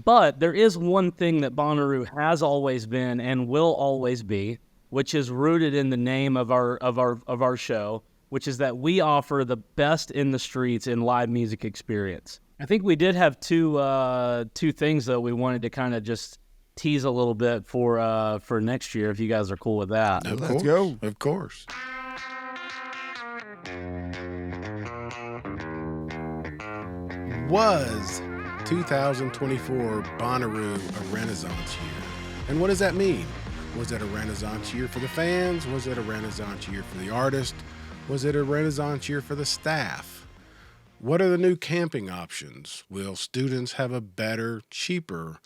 But there is one thing that Bonnaroo has always been and will always be, which is rooted in the name of our show, which is that we offer the best in the streets in live music experience. I think we did have two things though we wanted to kind of just tease a little bit for next year, if you guys are cool with that. Let's go. Of course. Was 2024 Bonnaroo a renaissance year? And what does that mean? Was it a renaissance year for the fans? Was it a renaissance year for the artist? Was it a renaissance year for the staff? What are the new camping options? Will students have a better, cheaper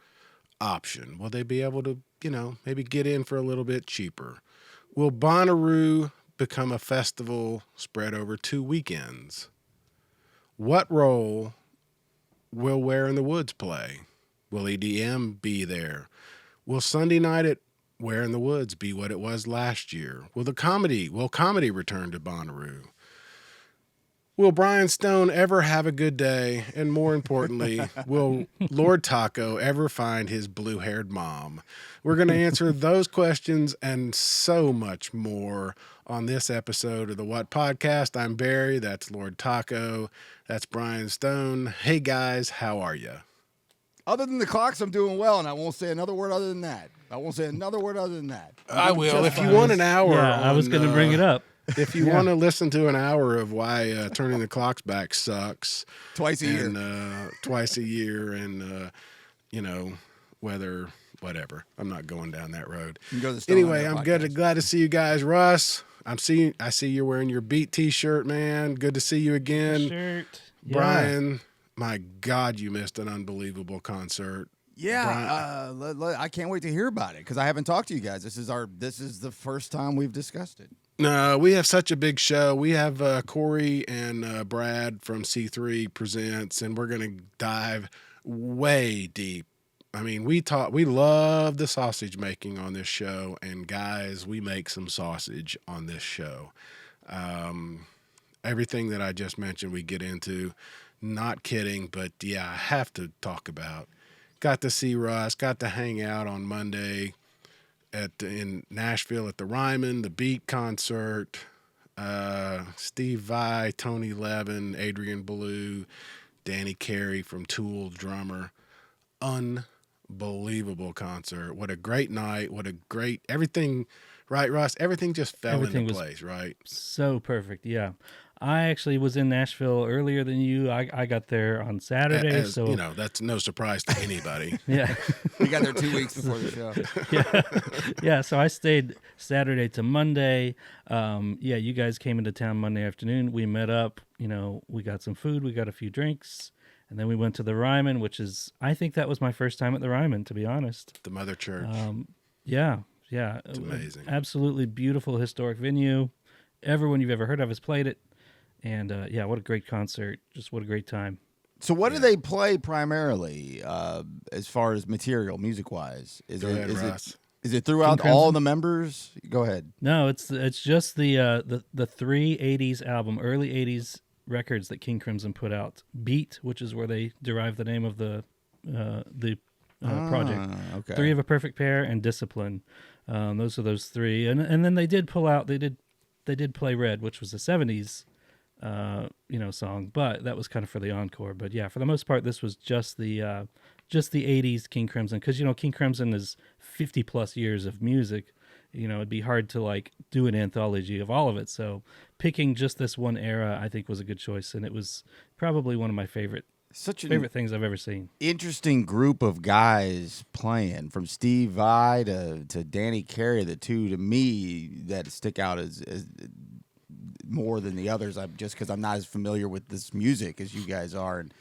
option? Will they be able to, maybe get in for a little bit cheaper? Will Bonnaroo become a festival spread over 2 weekends? What role will Where in the Woods play? Will EDM be there? Will Sunday night at Where in the Woods be what it was last year? Will comedy return to Bonnaroo? Will Brian Stone ever have a good day? And more importantly, will Lord Taco ever find his blue-haired mom? We're going to answer those questions and so much more on this episode of the What Podcast. I'm Barry. That's Lord Taco. That's Brian Stone. Hey, guys, how are you? Other than the clocks, I'm doing well, and I won't say another word other than that. I will. If you want an hour I was going to bring it up. If you want to listen to an hour of why turning the clocks back sucks twice a year, and whatever. I'm not going down that road. Anyway, I'm glad to see you guys, Russ. I see you're wearing your Beat T-shirt, man. Good to see you again. Shirt. Yeah. Brian, my God, you missed an unbelievable concert. Yeah, I can't wait to hear about it because I haven't talked to you guys. This is the first time we've discussed it. No, we have such a big show. We have Cory and Brad from C3 Presents, and we're going to dive way deep. I mean, we love the sausage making on this show, and guys, we make some sausage on this show. Everything that I just mentioned, we get into. Not kidding, but yeah, I have to talk about. Got to see Russ, got to hang out on Monday in Nashville at the Ryman, the Beat concert, Steve Vai, Tony Levin, Adrian Belew, Danny Carey from Tool, drummer. Unbelievable concert. What a great night. Everything, right, Russ? Everything just fell into place, right? So perfect, yeah. I actually was in Nashville earlier than you. I got there on Saturday, so that's no surprise to anybody. Yeah, we got there 2 weeks before the show. Yeah. So I stayed Saturday to Monday. You guys came into town Monday afternoon. We met up. We got some food. We got a few drinks, and then we went to the Ryman, I think that was my first time at the Ryman, to be honest. The Mother Church. Yeah. It's amazing. Absolutely beautiful historic venue. Everyone you've ever heard of has played it. And, what a great concert. Just what a great time. So what do they play primarily as far as material, music-wise? Is it throughout all the members? Go ahead. No, it's just the 3 80s album, early 80s records that King Crimson put out. Beat, which is where they derive the name of the project. Okay. 3 of a Perfect Pair and Discipline. Those are those 3. And then they did pull out, they did play Red, which was a 70s song, but that was kind of for the encore. But yeah, for the most part, this was just the 80s King Crimson, because King Crimson is 50 plus years of music. It'd be hard to do an anthology of all of it. So picking just this one era, I think, was a good choice, and it was probably one of my favorite things I've ever seen. Interesting group of guys playing, from Steve Vai to Danny Carey, the two to me that stick out as more than the others, just because I'm not as familiar with this music as you guys are, and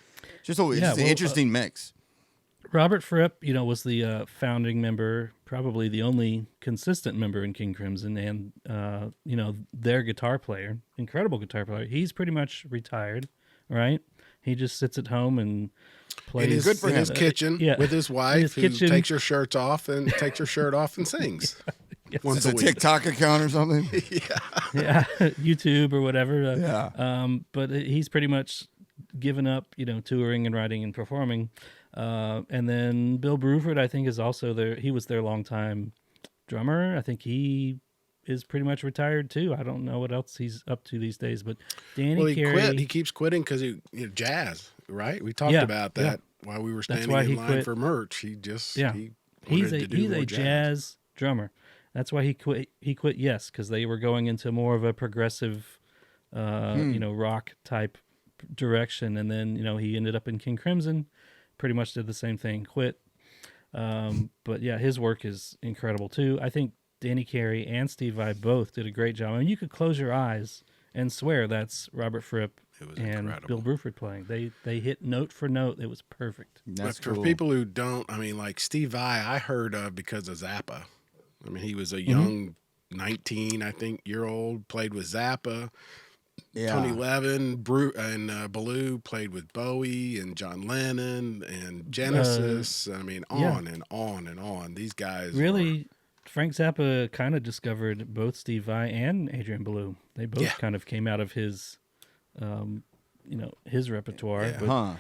just an interesting mix. Robert Fripp, was the founding member, probably the only consistent member in King Crimson, and their guitar player, incredible guitar player. He's pretty much retired, right? He just sits at home and plays in his kitchen with his wife, who takes her shirt off and sings. Yes. Once a TikTok account or something? Yeah, YouTube or whatever. But he's pretty much given up, touring and writing and performing. And then Bill Bruford, I think, is also there. He was their longtime drummer. I think he is pretty much retired too. I don't know what else he's up to these days, but Danny he Carey. quit. He keeps quitting because jazz, right? We talked about that while we were standing in line for merch. He just he's a jazz drummer. That's why he quit. He quit. Yes, because they were going into more of a progressive, rock type direction, and then he ended up in King Crimson. Pretty much did the same thing. Quit. But yeah, his work is incredible too. I think Danny Carey and Steve Vai both did a great job. I mean, you could close your eyes and swear that's Robert Fripp and Bill Bruford playing. They hit note for note. It was perfect. That's cool. For people who don't, I mean, like Steve Vai, I heard of because of Zappa. I mean, he was a young 19, I think, year old, played with Zappa. Yeah. Tony Levin and Ballou played with Bowie and John Lennon and Genesis. I mean, on and on and on. These guys really. Frank Zappa kind of discovered both Steve Vai and Adrian Ballou. They both kind of came out of his, his repertoire. Yeah. But,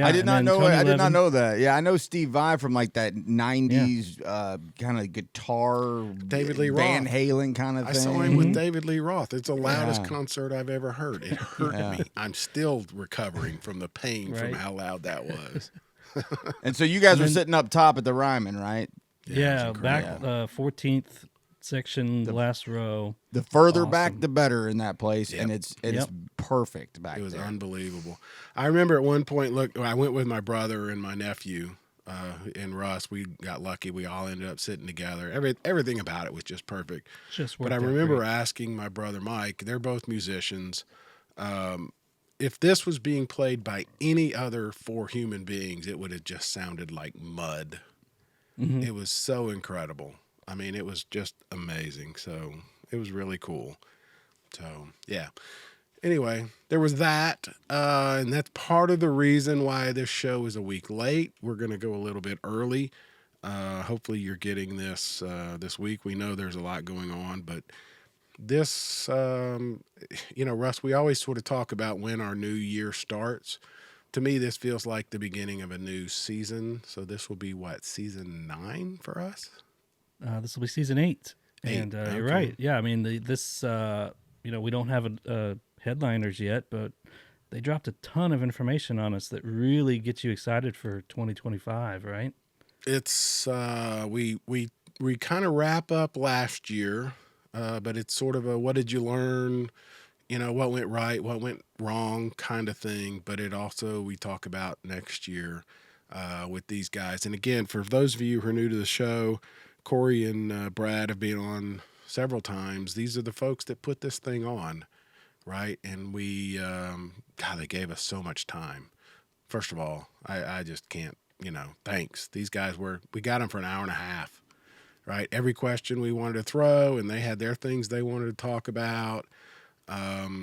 I did not know. I did not know that. Yeah, I know Steve Vai from like that '90s kind of guitar, David Lee Van Roth. Halen kind of thing. I saw him with David Lee Roth. It's the loudest concert I've ever heard. It hurt me. I'm still recovering from the pain from how loud that was. And so you guys were sitting up top at the Ryman, right? Yeah, back 14th section, last row. The further back, the better in that place, and it's perfect back there. It was unbelievable. I remember at one point, I went with my brother and my nephew and Russ. We got lucky. We all ended up sitting together. Everything about it was just perfect. But I remember asking my brother Mike, they're both musicians, if this was being played by any other four human beings, it would have just sounded like mud. Mm-hmm. It was so incredible. I mean, it was just amazing. So it was really cool. So, yeah. Anyway, there was that. And that's part of the reason why this show is a week late. We're going to go a little bit early. Hopefully you're getting this this week. We know there's a lot going on. But this, Russ, we always sort of talk about when our new year starts. To me, this feels like the beginning of a new season. So this will be, season 9 for us? This will be season 8. And you're right. Yeah, I mean, we don't have headliners yet, but they dropped a ton of information on us that really gets you excited for 2025, right? It's we kind of wrap up last year, but it's sort of a what did you learn? What went right, what went wrong kind of thing. But it also, we talk about next year with these guys. And again, for those of you who are new to the show, Cory and Brad have been on several times. These are the folks that put this thing on, right? And we, they gave us so much time. First of all, I just can't, thanks. These guys we got them for an hour and a half, right? Every question we wanted to throw, and they had their things they wanted to talk about. I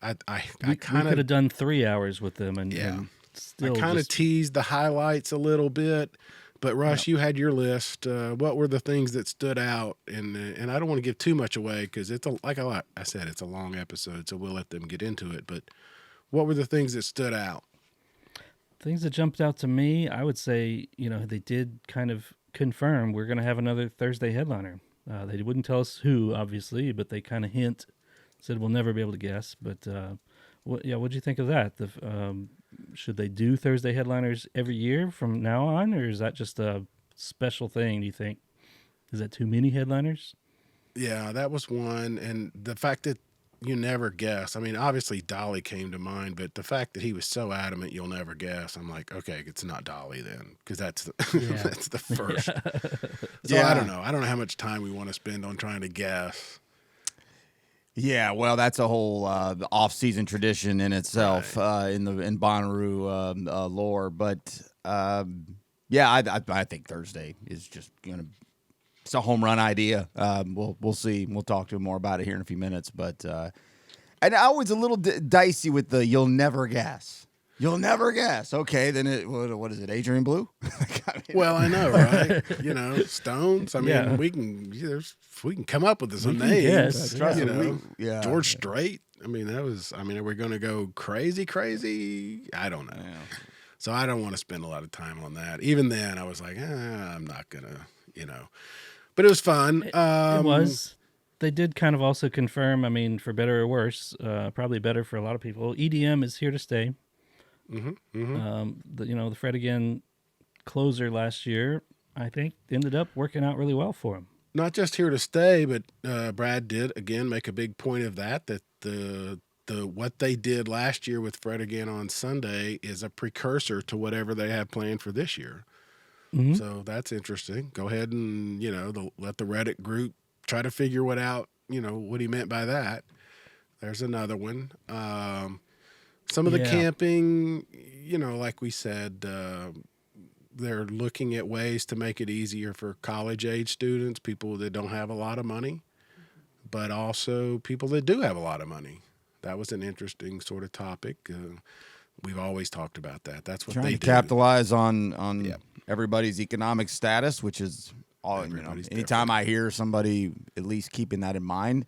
could have done 3 hours with them, and still I kind of teased the highlights a little bit. But Russ, you had your list. What were the things that stood out? And I don't want to give too much away because it's I said, it's a long episode, so we'll let them get into it. But what were the things that stood out? Things that jumped out to me, I would say, they did kind of confirm we're going to have another Thursday headliner. They wouldn't tell us who, obviously, but they kind of said we'll never be able to guess. But what'd you think of that? Should they do Thursday headliners every year from now on, or is that just a special thing, do you think? Is that too many headliners? Yeah, that was one. And the fact that you never guess. I mean, obviously Dolly came to mind, but the fact that he was so adamant you'll never guess, I'm like, okay, it's not Dolly then, because that's the first. So I don't know. I don't know how much time we want to spend on trying to guess. Yeah, well, that's a whole off-season tradition in itself, in Bonnaroo lore. But I think Thursday is just gonna. It's a home run idea. We'll see. We'll talk to him more about it here in a few minutes. But and I was a little dicey with the you'll never guess. You'll never guess. Okay, then what is it? Adrian Ballou? Well, I know, right? Stones. I mean, we can come up with some names. Yes. George Strait. I mean, are we going to go crazy? I don't know. Yeah. So I don't want to spend a lot of time on that. Even then, I was like, I'm not gonna, But it was fun. It was. They did kind of also confirm, I mean, for better or worse, probably better for a lot of people, EDM is here to stay. The Fred Again closer last year, I think, ended up working out really well for him. Not just here to stay, but Brad did again make a big point of that the what they did last year with Fred Again on Sunday is a precursor to whatever they have planned for this year. Mm-hmm. So that's interesting. Go ahead and let the Reddit group try to figure what out. What he meant by that. There's another one. Some of the camping, like we said. They're looking at ways to make it easier for college-age students, people that don't have a lot of money, but also people that do have a lot of money. That was an interesting sort of topic. We've always talked about that. That's what Trying they to do. capitalize on everybody's economic status, which is all. Anytime I hear somebody at least keeping that in mind,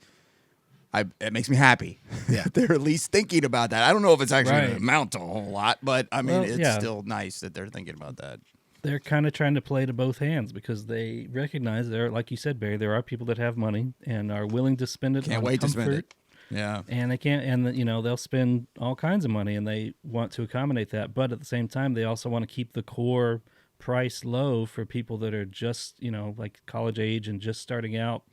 it makes me happy. Yeah. They're at least thinking about that. I don't know if it's actually going Right. to amount to a whole lot, but I mean, Well, it's still nice that they're thinking about that. They're kind of trying to play to both hands because they recognize like you said, Barry, there are people that have money and are willing to spend it Can't on wait to comfort, spend it. Yeah. and they can't, and they'll spend all kinds of money, and they want to accommodate that, but at the same time, they also want to keep the core price low for people that are just like college age and just starting out,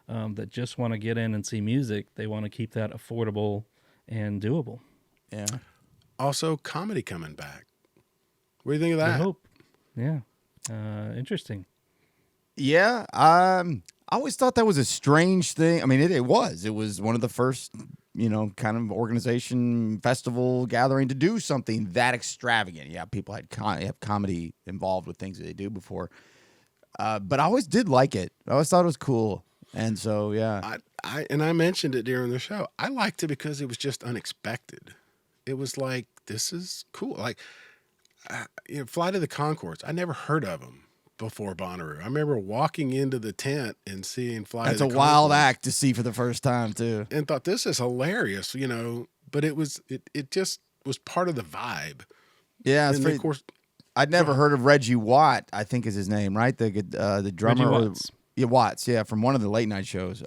that just want to get in and see music. They want to keep that affordable and doable. Yeah. Also, comedy coming back. What do you think of I that? hope. Yeah. Interesting. Yeah, I always thought that was a strange thing. I mean, it was. It was one of the first, kind of organization festival gathering to do something that extravagant. Yeah, people have comedy involved with things that they do before, but I always did like it. I always thought it was cool, and so yeah. I mentioned it during the show. I liked it because it was just unexpected. It was like, this is cool. Like. Flight of the Conchords. I never heard of them before Bonnaroo. I remember walking into the tent and seeing Flight of the Conchords. That's a wild act to see for the first time too. And thought, this is hilarious, But it just was part of the vibe. Yeah, and of course, I'd never heard of Reggie Watt. I think is his name, right? The drummer. Reggie Watts. Watts. Yeah, from one of the late night shows.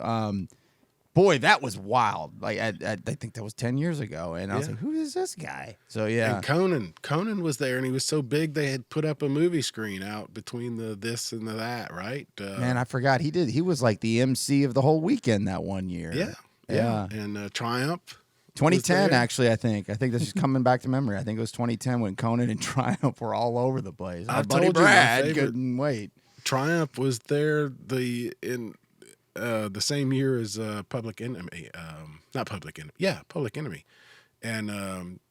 Boy, that was wild. Like I think that was 10 years ago, and I was like, "Who is this guy?" So yeah, and Conan was there, and he was so big they had put up a movie screen out between the this and the that, right? Man, I forgot he did. He was like the MC of the whole weekend that one year. Yeah. And Triumph. 2010, actually, I think this is coming back to memory. I think it was 2010 when Conan and Triumph were all over the place. Our buddy Brad couldn't wait. Triumph was there the same year as Public Enemy. Not Public Enemy. Yeah, Public Enemy. And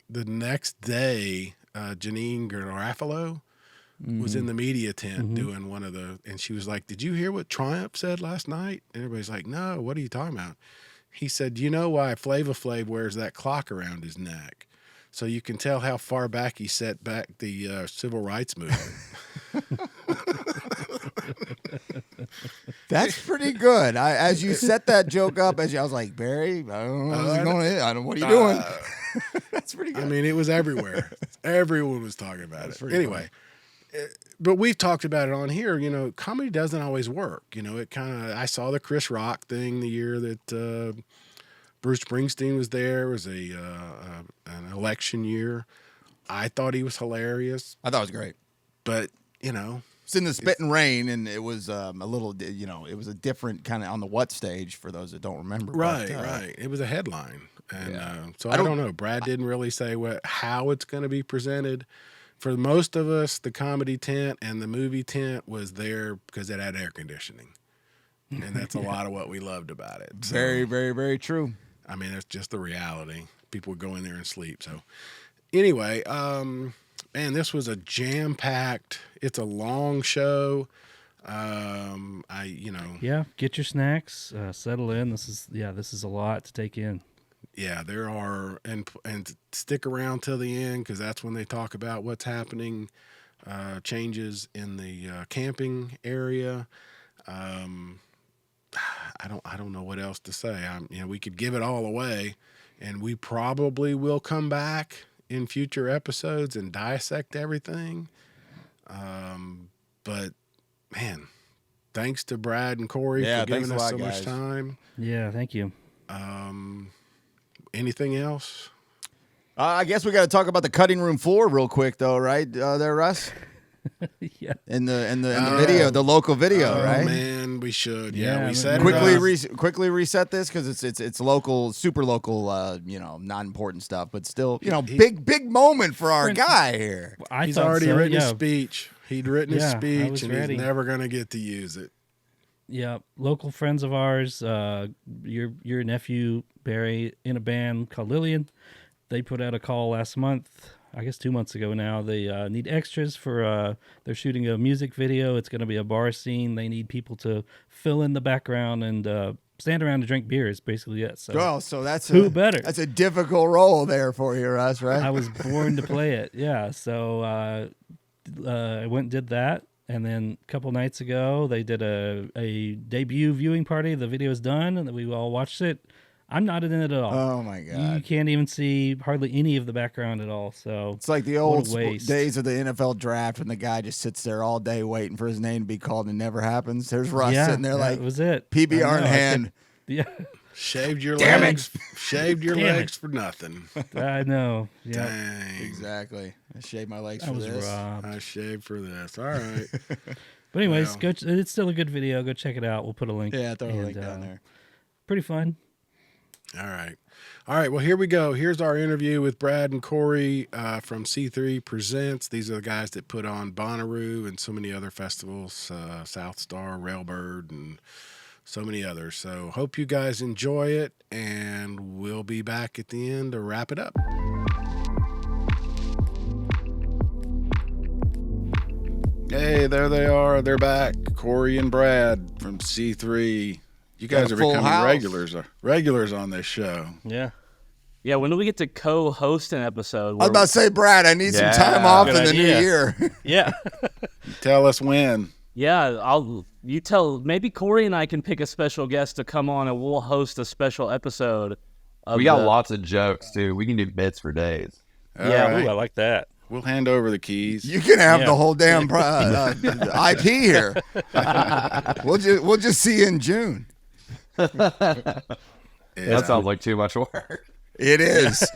the next day, Janine Garofalo was in the media tent doing one of and she was like, "Did you hear what Triumph said last night?" And everybody's like, "No, what are you talking about?" He said, "You know why Flava Flav wears that clock around his neck? So you can tell how far back he set back the civil rights movement." That's pretty good. As you set that joke up, I was like, Barry, I don't know what are you doing? That's pretty good. I mean, it was everywhere. Everyone was talking about it. Anyway, but we've talked about it on here. Comedy doesn't always work. I saw the Chris Rock thing the year that Bruce Springsteen was there. It was an election year. I thought he was hilarious. I thought it was great. But, it's in the Spit and Rain, and it was a little, it was a different kind of on the what stage for those that don't remember. Right, right. It was a headline. And so I don't know. Brad didn't really say how it's going to be presented. For most of us, the comedy tent and the movie tent was there because it had air conditioning. And that's a lot of what we loved about it. So, very, very, very true. I mean, that's just the reality. People would go in there and sleep. So anyway, man, this was a jam-packed, it's a long show. Yeah, get your snacks, settle in. This is a lot to take in. Yeah, there are, and stick around till the end because that's when they talk about what's happening, changes in the camping area. I don't know what else to say. We could give it all away, and we probably will come back in future episodes and dissect everything. But man, thanks to Brad and Cory Yeah, for giving thanks a us lot, so much guys. time. Yeah, thank you. Anything else? I guess we got to talk about the cutting room floor real quick, though, right? There, Russ. Yeah. In the video, the local video, Oh right? man, we should. Yeah, Yeah, we I set mean, it up. Quickly reset this because it's local, super local, not important stuff, but still, big moment for our guy here. I He's thought already so, written his yeah. speech. He'd written his Yeah, I speech, was and ready. he's never gonna get to use it. Yeah, local friends of ours. Your nephew Barry in a band called Lillian. They put out a call last month, I guess 2 months ago now. They need extras for. They're shooting a music video. It's going to be a bar scene. They need people to fill in the background and stand around and drink beers. Basically, yes. So Oh, so that's who better? That's a difficult role there for you, Russ, right? I was born to play it. Yeah. So I went and did that. And then a couple nights ago, they did a debut viewing party. The video is done, and we all watched it. I'm not in it at all. Oh my You god! can't even see hardly any of the background at all. So It's like the what old a waste. days of the NFL draft when the guy just sits there all day waiting for his name to be called and it never happens. There's Russ sitting there that like was it. PBR I in know, hand. Yeah, Shaved your Damn it. legs. Shaved your Damn legs for nothing. I know. Yeah, Dang. Exactly. I shaved my legs I for was this. robbed. I shaved for this. All right. But anyways, Well. go. It's still a good video. Go check it out. We'll put a link. Yeah, throw a link And, down there. Pretty fun. All right. All right. Well, here we go. Here's our interview with Brad and Cory from C3 Presents. These are the guys that put on Bonnaroo and so many other festivals, South Star, Railbird, and so many others. So hope you guys enjoy it, and we'll be back at the end to wrap it up. Hey, there they are. They're back. Cory and Brad from C3. You guys Got a are full becoming house. regulars on this show. Yeah. Yeah, when do we get to co-host an episode? I was where- about to say, Brad, I need some Yeah, time off in good the new idea. year. Yeah. Tell us when. Yeah, maybe Cory and I can pick a special guest to come on and we'll host a special episode. Of We got the- lots of jokes too. We can do bits for days. All Yeah, right. Ooh, I like that. We'll hand over the keys. You can have Yeah. the whole damn IP here. We'll just see you in June. That sounds like too much work. It is.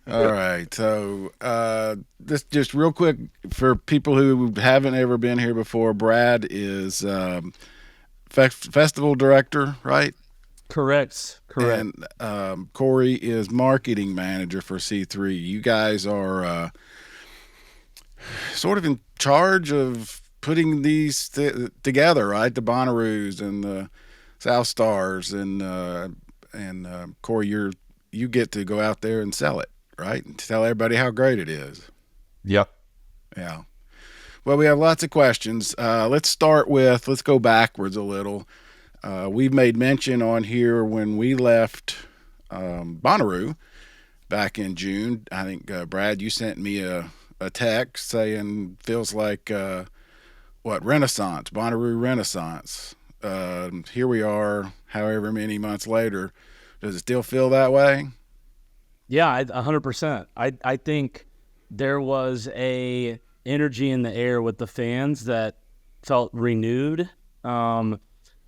All right. So this just real quick for people who haven't ever been here before. Brad is festival director, right? Correct. And Cory is marketing manager for C3. You guys are sort of in charge of putting these together, right? The Bonnaroos and the South Stars, and Cory, you get to go out there and sell it, right? And tell everybody how great it is. Yep. Yeah. Well, we have lots of questions. Let's go backwards a little. We've made mention on here when we left Bonnaroo back in June. I think, Brad, you sent me a text saying feels like, Renaissance, Bonnaroo Renaissance. Here we are, however many months later. Does it still feel that way? Yeah, 100%. I think there was a energy in the air with the fans that felt renewed.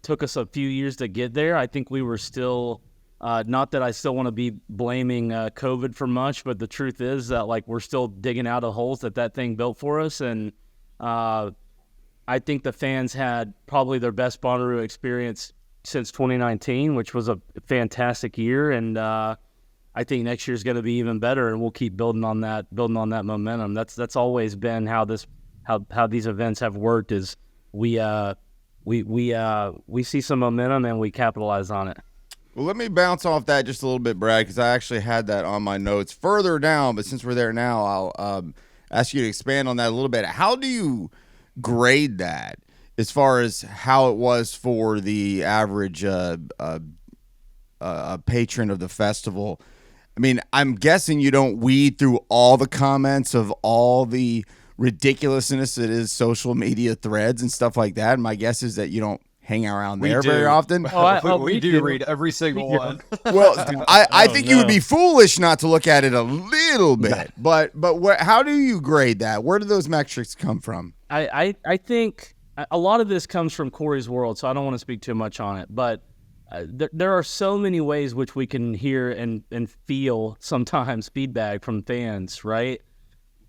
Took us a few years to get there. I think we were still, not that I still want to be blaming COVID for much, but the truth is that we're still digging out of holes that thing built for us. And I think the fans had probably their best Bonnaroo experience since 2019, which was a fantastic year. And I think next year is going to be even better, and we'll keep building on that momentum. That's always been how these events have worked. Is we see some momentum and we capitalize on it. Well, let me bounce off that just a little bit, Brad, because I actually had that on my notes further down. But since we're there now, I'll ask you to expand on that a little bit. How do you grade that as far as how it was for the average patron of the festival? I mean, I'm guessing you don't weed through all the comments of all the ridiculousness that is social media threads and stuff like that. And my guess is that you don't hang around We there very do. often. We do read every single one. Well, I think you would no. be foolish not to look at it a little bit. But how do you grade that? Where do those metrics come from? I think a lot of this comes from Cory's world, so I don't want to speak too much on it. But there are so many ways which we can hear and feel sometimes feedback from fans, right?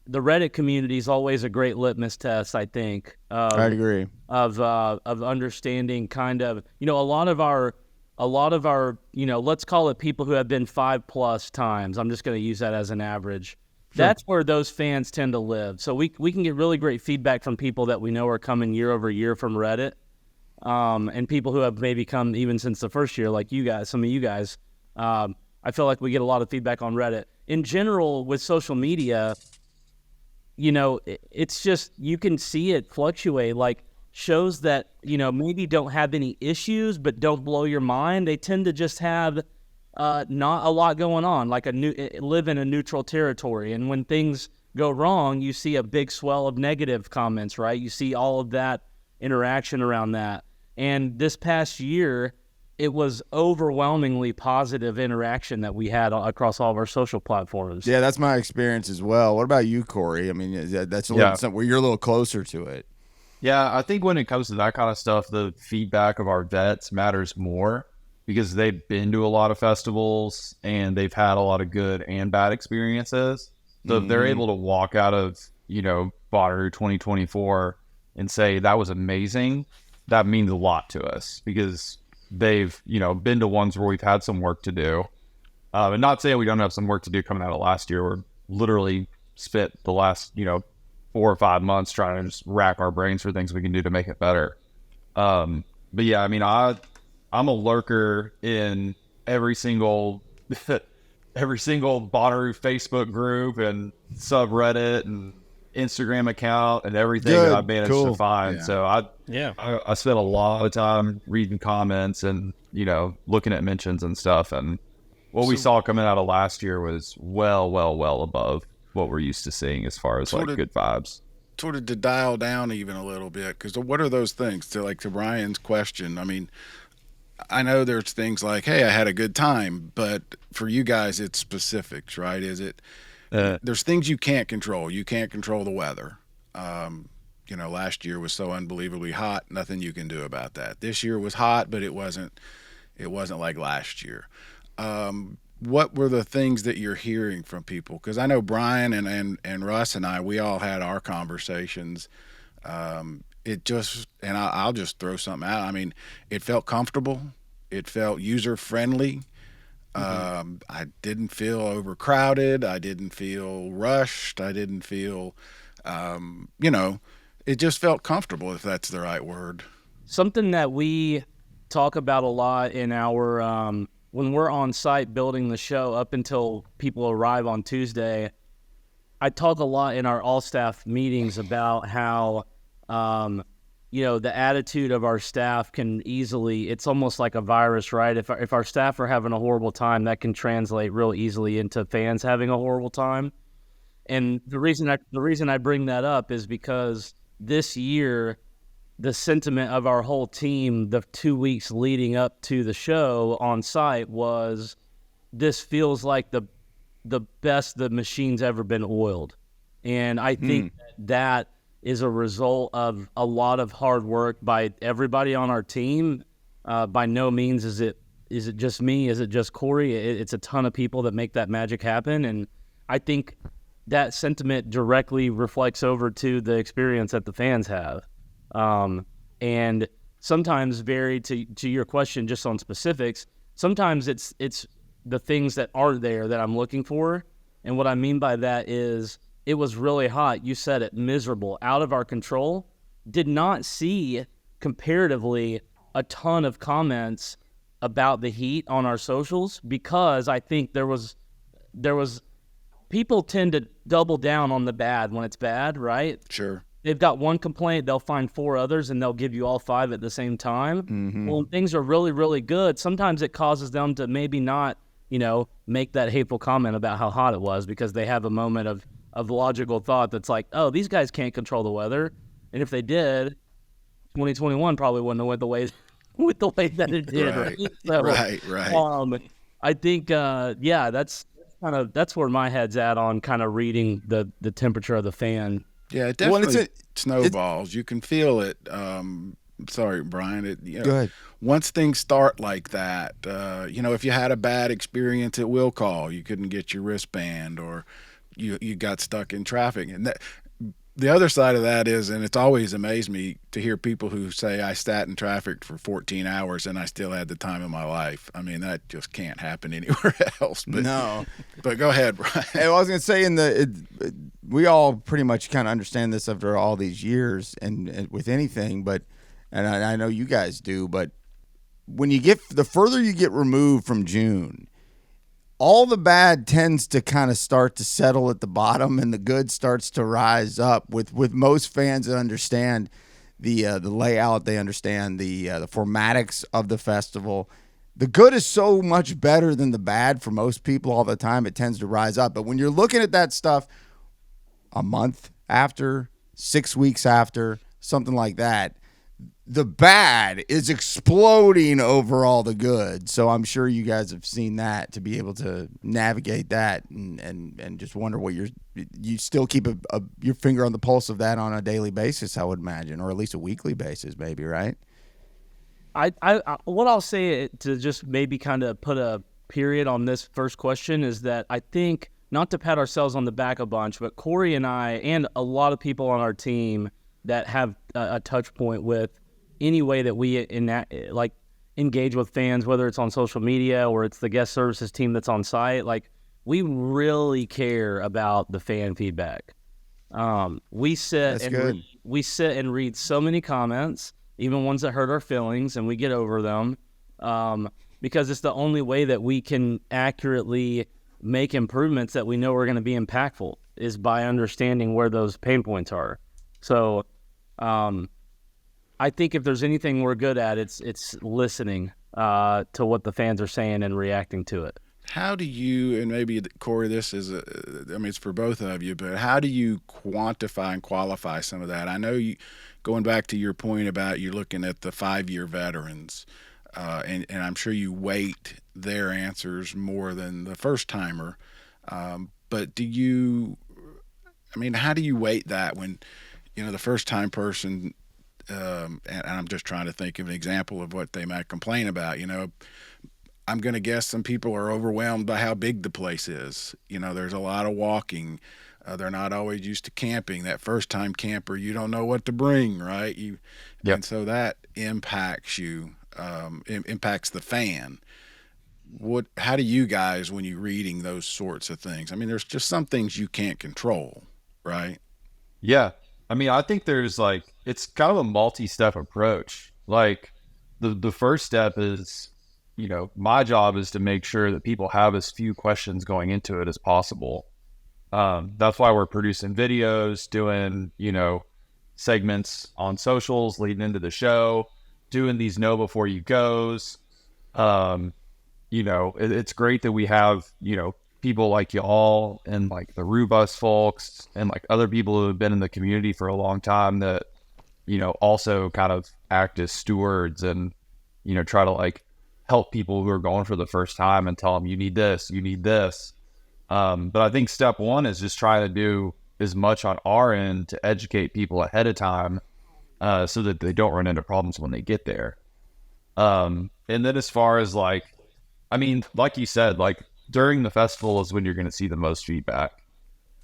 The Reddit community is always a great litmus test, I think. I agree. Of understanding kind of, a lot of our, let's call it people who have been 5+ times. I'm just going to use that as an average. Sure. That's where those fans tend to live. So we can get really great feedback from people that we know are coming year over year from Reddit. And people who have maybe come even since the first year, like you guys, some of you guys. I feel like we get a lot of feedback on Reddit. In general, with social media, it's just, you can see it fluctuate. Like shows that, maybe don't have any issues, but don't blow your mind. They tend to just have not a lot going on, like live in a neutral territory. And when things go wrong, you see a big swell of negative comments, right? You see all of that interaction around that. And this past year, it was overwhelmingly positive interaction that we had across all of our social platforms. Yeah, that's my experience as well. What about you, Cory? I mean, that's a little something where you're a little closer to it. Yeah, I think when it comes to that kind of stuff, the feedback of our vets matters more because they've been to a lot of festivals and they've had a lot of good and bad experiences. So if they're able to walk out of, Bonnaroo 2024 and say that was amazing, that means a lot to us because they've, been to ones where we've had some work to do. And not saying we don't have some work to do coming out of last year. We're literally spent the last, 4 or 5 months trying to just rack our brains for things we can do to make it better. But yeah, I mean, I'm a lurker in every single Bonnaroo Facebook group and subreddit and Instagram account and everything that I've managed to find. Yeah. So I spent a lot of time reading comments and, looking at mentions and stuff. And what we saw coming out of last year was well above what we're used to seeing as far as good vibes. Sort of to dial down even a little bit, because what are those things? To Ryan's question, I mean, I know there's things like, hey, I had a good time, but for you guys, it's specifics, right? Is it? There's things you can't control. You can't control the weather. Last year was so unbelievably hot. Nothing you can do about that. This year was hot, but it wasn't like last year. What were the things that you're hearing from people? Because I know Brian and Russ and I, we all had our conversations. I'll just throw something out. I mean, it felt comfortable. It felt user friendly. I didn't feel overcrowded. I didn't feel rushed. I didn't feel, it just felt comfortable, if that's the right word. Something that we talk about a lot in our, when we're on site building the show up until people arrive on Tuesday, I talk a lot in our all staff meetings about how, the attitude of our staff can easily, it's almost like a virus, right? If our staff are having a horrible time, that can translate real easily into fans having a horrible time. And the reason I bring that up is because this year, the sentiment of our whole team, the 2 weeks leading up to the show on site was, this feels like the best the machine's ever been oiled. And I think that is a result of a lot of hard work by everybody on our team. By no means is it just me? Is it just Cory? It's a ton of people that make that magic happen. And I think that sentiment directly reflects over to the experience that the fans have. And sometimes to your question, just on specifics, sometimes it's the things that aren't there that I'm looking for. And what I mean by that is, it was really hot. You said it, miserable, out of our control. Did not see comparatively a ton of comments about the heat on our socials, because I think there was people tend to double down on the bad when it's bad, right? Sure. They've got one complaint, they'll find 4 others, and they'll give you all 5 at the same time. Mm-hmm. Well, when things are really, really good, sometimes it causes them to maybe not, make that hateful comment about how hot it was, because they have a moment of logical thought that's like, oh, these guys can't control the weather. And if they did, 2021 probably wouldn't have went the way with the way that it did. Right. Right. So, Right. I think, that's where my head's at on kind of reading the temperature of the fan. Yeah, it Well, definitely it's snowballs. You can feel it. Sorry, Brian. go ahead. Once things start like that, if you had a bad experience at will call, you couldn't get your wristband, or you got stuck in traffic, and the other side of that is, and it's always amazed me to hear people who say, I sat in traffic for 14 hours and I still had the time of my life. I mean, that just can't happen anywhere else. But, No. But go ahead, Brian. Hey, I was going to say, we all pretty much kind of understand this after all these years and with anything, and I know you guys do, but when the further you get removed from June, all the bad tends to kind of start to settle at the bottom, and the good starts to rise up. With most fans that understand the layout, they understand the formatics of the festival. The good is so much better than the bad for most people all the time. It tends to rise up. But when you're looking at that stuff a month after, 6 weeks after, something like that, the bad is exploding over all the good. So I'm sure you guys have seen that, to be able to navigate that and just wonder what you still keep your finger on the pulse of that on a daily basis, I would imagine, or at least a weekly basis, maybe, right? I what I'll say to just maybe kind of put a period on this first question is that I think, not to pat ourselves on the back a bunch, but Cory and I and a lot of people on our team that have a touch point with any way that we engage with fans, whether it's on social media or it's the guest services team that's on site, we really care about the fan feedback. We sit and read so many comments, even ones that hurt our feelings, and we get over them, because it's the only way that we can accurately make improvements that we know are going to be impactful, is by understanding where those pain points are. So I think if there's anything we're good at, it's listening to what the fans are saying and reacting to it. How do you, and maybe Cory, this is, it's for both of you, but how do you quantify and qualify some of that? I know going back to your point about you looking at the 5-year veterans, and I'm sure you weight their answers more than the first timer. But how do you weight that when, the first time person, and I'm just trying to think of an example of what they might complain about. I'm going to guess some people are overwhelmed by how big the place is. There's a lot of walking. They're not always used to camping. That first time camper, you don't know what to bring, right? Yep. And so that impacts you, impacts the fan. How do you guys, when you're reading those sorts of things? There's just some things you can't control, right? Yeah. I think there's it's kind of a multi-step approach. The first step is, my job is to make sure that people have as few questions going into it as possible. That's why we're producing videos, doing, segments on socials leading into the show, doing these know before you goes. It's great that we have, people like y'all and the Rubus folks and other people who have been in the community for a long time that, also kind of act as stewards and, try to help people who are going for the first time and tell them, you need this, you need this. But I think step one is just trying to do as much on our end to educate people ahead of time, so that they don't run into problems when they get there. And then as far as like you said, during the festival is when you're going to see the most feedback.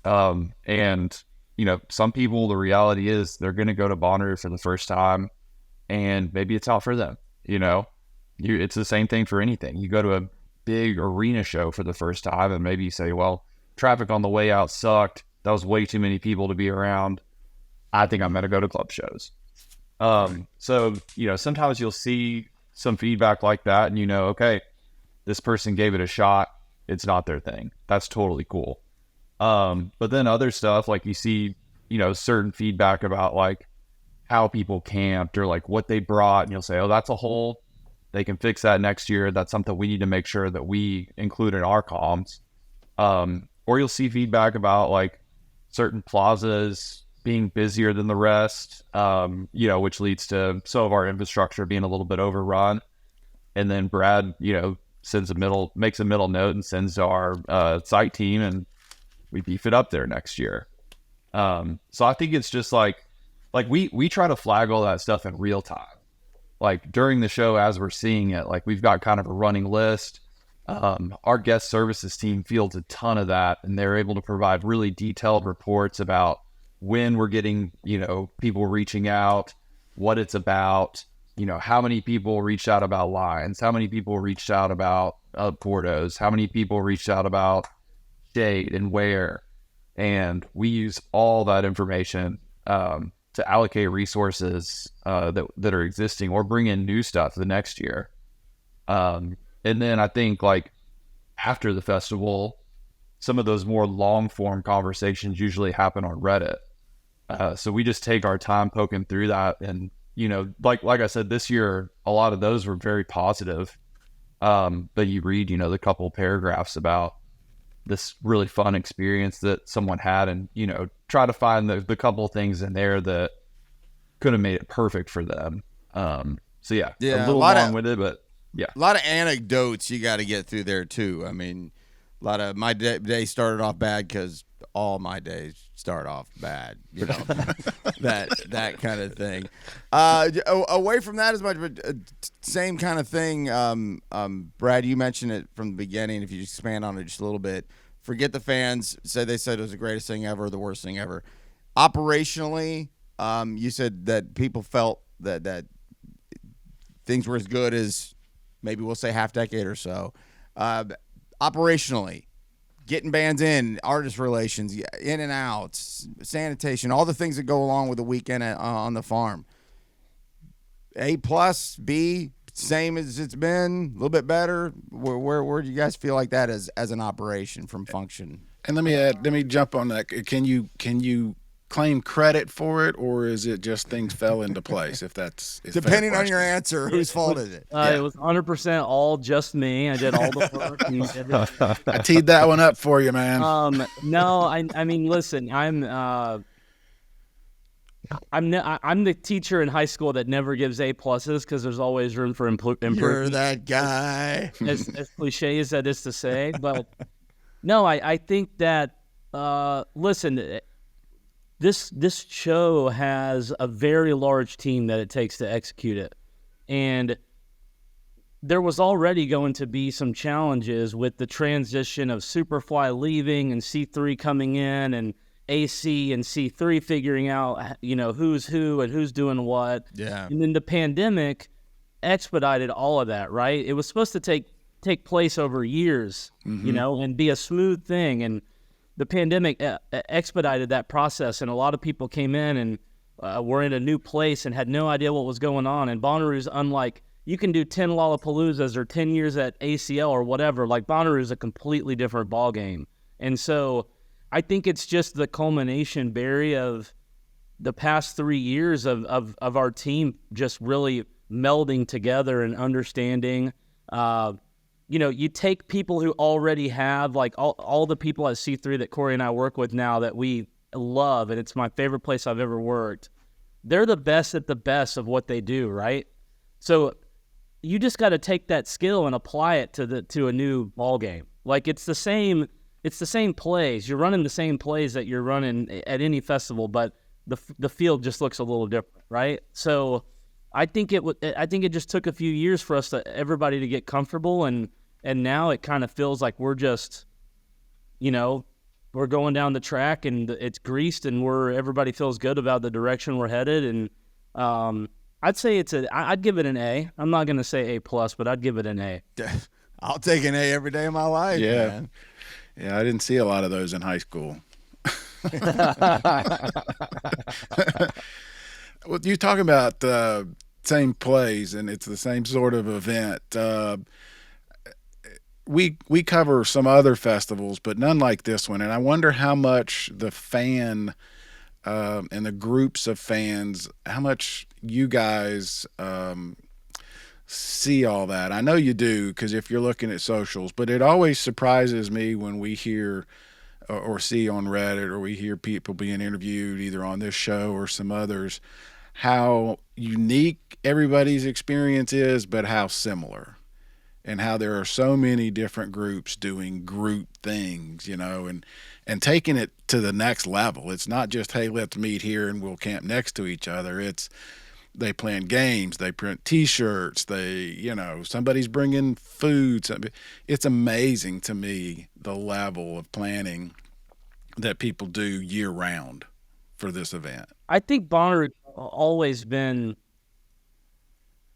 And, some people, the reality is they're going to go to Bonnaroo for the first time and maybe it's not for them. It's the same thing for anything. You go to a big arena show for the first time and maybe you say, well, traffic on the way out sucked. That was way too many people to be around. I think I'm going to go to club shows. So, sometimes you'll see some feedback like that and okay, this person gave it a shot. It's not their thing. That's totally cool. But then other stuff, you see, certain feedback about how people camped or what they brought, and you'll say, oh, that's a hole. They can fix that next year. That's something we need to make sure that we include in our comms. Or you'll see feedback about certain plazas being busier than the rest, which leads to some of our infrastructure being a little bit overrun. And then Brad, makes a middle note and sends to our site team, and we beef it up there next year. So I think it's just like we try to flag all that stuff in real time. Like during the show, as we're seeing it, like we've got kind of a running list. Our guest services team fields a ton of that, and they're able to provide really detailed reports about when we're getting, people reaching out, what it's about, how many people reached out about lines, how many people reached out about portos, how many people reached out about shade and where. And we use all that information to allocate resources that are existing or bring in new stuff the next year. And then I think like after the festival, some of those more long form conversations usually happen on Reddit. So we just take our time poking through that. And, like I said, this year, a lot of those were very positive. But you read, the couple paragraphs about this really fun experience that someone had, and, try to find the couple of things in there that could have made it perfect for them. So yeah, a little long-winded, but yeah. A lot of anecdotes you got to get through there too. I mean, a lot of my day started off bad because all my days start off bad, that kind of thing. Away from that as much, but same kind of thing. Brad, you mentioned it from the beginning. If you expand on it just a little bit, forget the fans. They said it was the greatest thing ever, the worst thing ever. Operationally, you said that people felt that things were as good as maybe we'll say half decade or so. Operationally, getting bands in, artist relations, in and out, sanitation, all the things that go along with the weekend on the farm. A+, B, same as it's been, a little bit better. Where do you guys feel like that as an operation from function? And let me jump on that. Can you claim credit for it, or is it just things fell into place? If that's depending on your answer, whose fault is it? It was 100% all just me. I did all the work. I teed that one up for you, man. No, I mean, listen, I'm the teacher in high school that never gives A+ because there's always room for improvement. You're that guy. As cliche as that is to say, but no, I think that listen. This show has a very large team that it takes to execute it. And there was already going to be some challenges with the transition of Superfly leaving and C3 coming in, and AC and C3 figuring out, who's who and who's doing what. Yeah. And then the pandemic expedited all of that, right? It was supposed to take place over years, and be a smooth thing. And the pandemic expedited that process, and a lot of people came in and were in a new place and had no idea what was going on. And Bonnaroo's unlike, you can do 10 Lollapaloozas or 10 years at ACL or whatever. Like, Bonnaroo's a completely different ballgame. And so I think it's just the culmination, Barry, of the past 3 years of our team just really melding together and understanding. You take people who already have, like all the people at C3 that Cory and I work with now that we love, and it's my favorite place I've ever worked. They're the best at the best of what they do, right? So you just got to take that skill and apply it to a new ball game. Like, it's the same plays. You're running the same plays that you're running at any festival, but the field just looks a little different, right? So I think it just took a few years for everybody to get comfortable, and now it kind of feels like we're just, we're going down the track and it's greased, and everybody feels good about the direction we're headed. And I'd say I'd give it an A. I'm not going to say A+, but I'd give it an A. I'll take an A every day of my life. Yeah. Man. Yeah, I didn't see a lot of those in high school. Well, you talking about same plays, and it's the same sort of event. We cover some other festivals, but none like this one. And I wonder how much the fan and the groups of fans, how much you guys see all that. I know you do, because if you're looking at socials, but it always surprises me when we hear or see on Reddit, or we hear people being interviewed either on this show or some others, how unique everybody's experience is, but how similar, and how there are so many different groups doing group things, and taking it to the next level. It's not just, hey, let's meet here and we'll camp next to each other. It's they plan games, they print T-shirts, somebody's bringing food. It's amazing to me the level of planning that people do year round for this event. I think Bonnaroo always been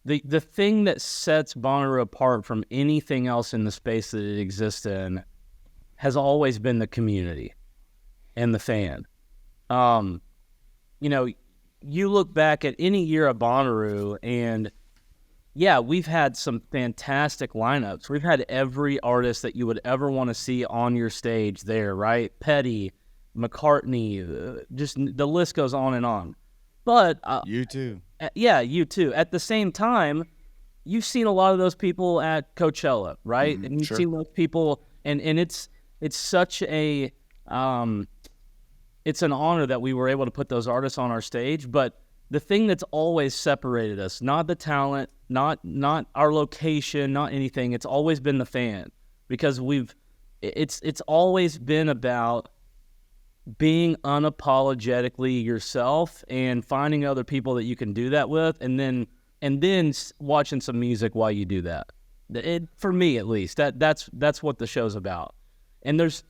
the thing that sets Bonnaroo apart from anything else in the space that it exists in has always been the community and the fan. You look back at any year of Bonnaroo, and yeah, we've had some fantastic lineups. We've had every artist that you would ever want to see on your stage there, right? Petty, McCartney, just the list goes on and on. But you too. Yeah, you too. At the same time, you've seen a lot of those people at Coachella, right? And you've sure. seen those people, and it's such a it's an honor that we were able to put those artists on our stage. But the thing that's always separated us, not the talent, not our location, not anything, it's always been the fan, because it's always been about being unapologetically yourself and finding other people that you can do that with, and then watching some music while you do that. For me, at least, that's what the show's about. And there's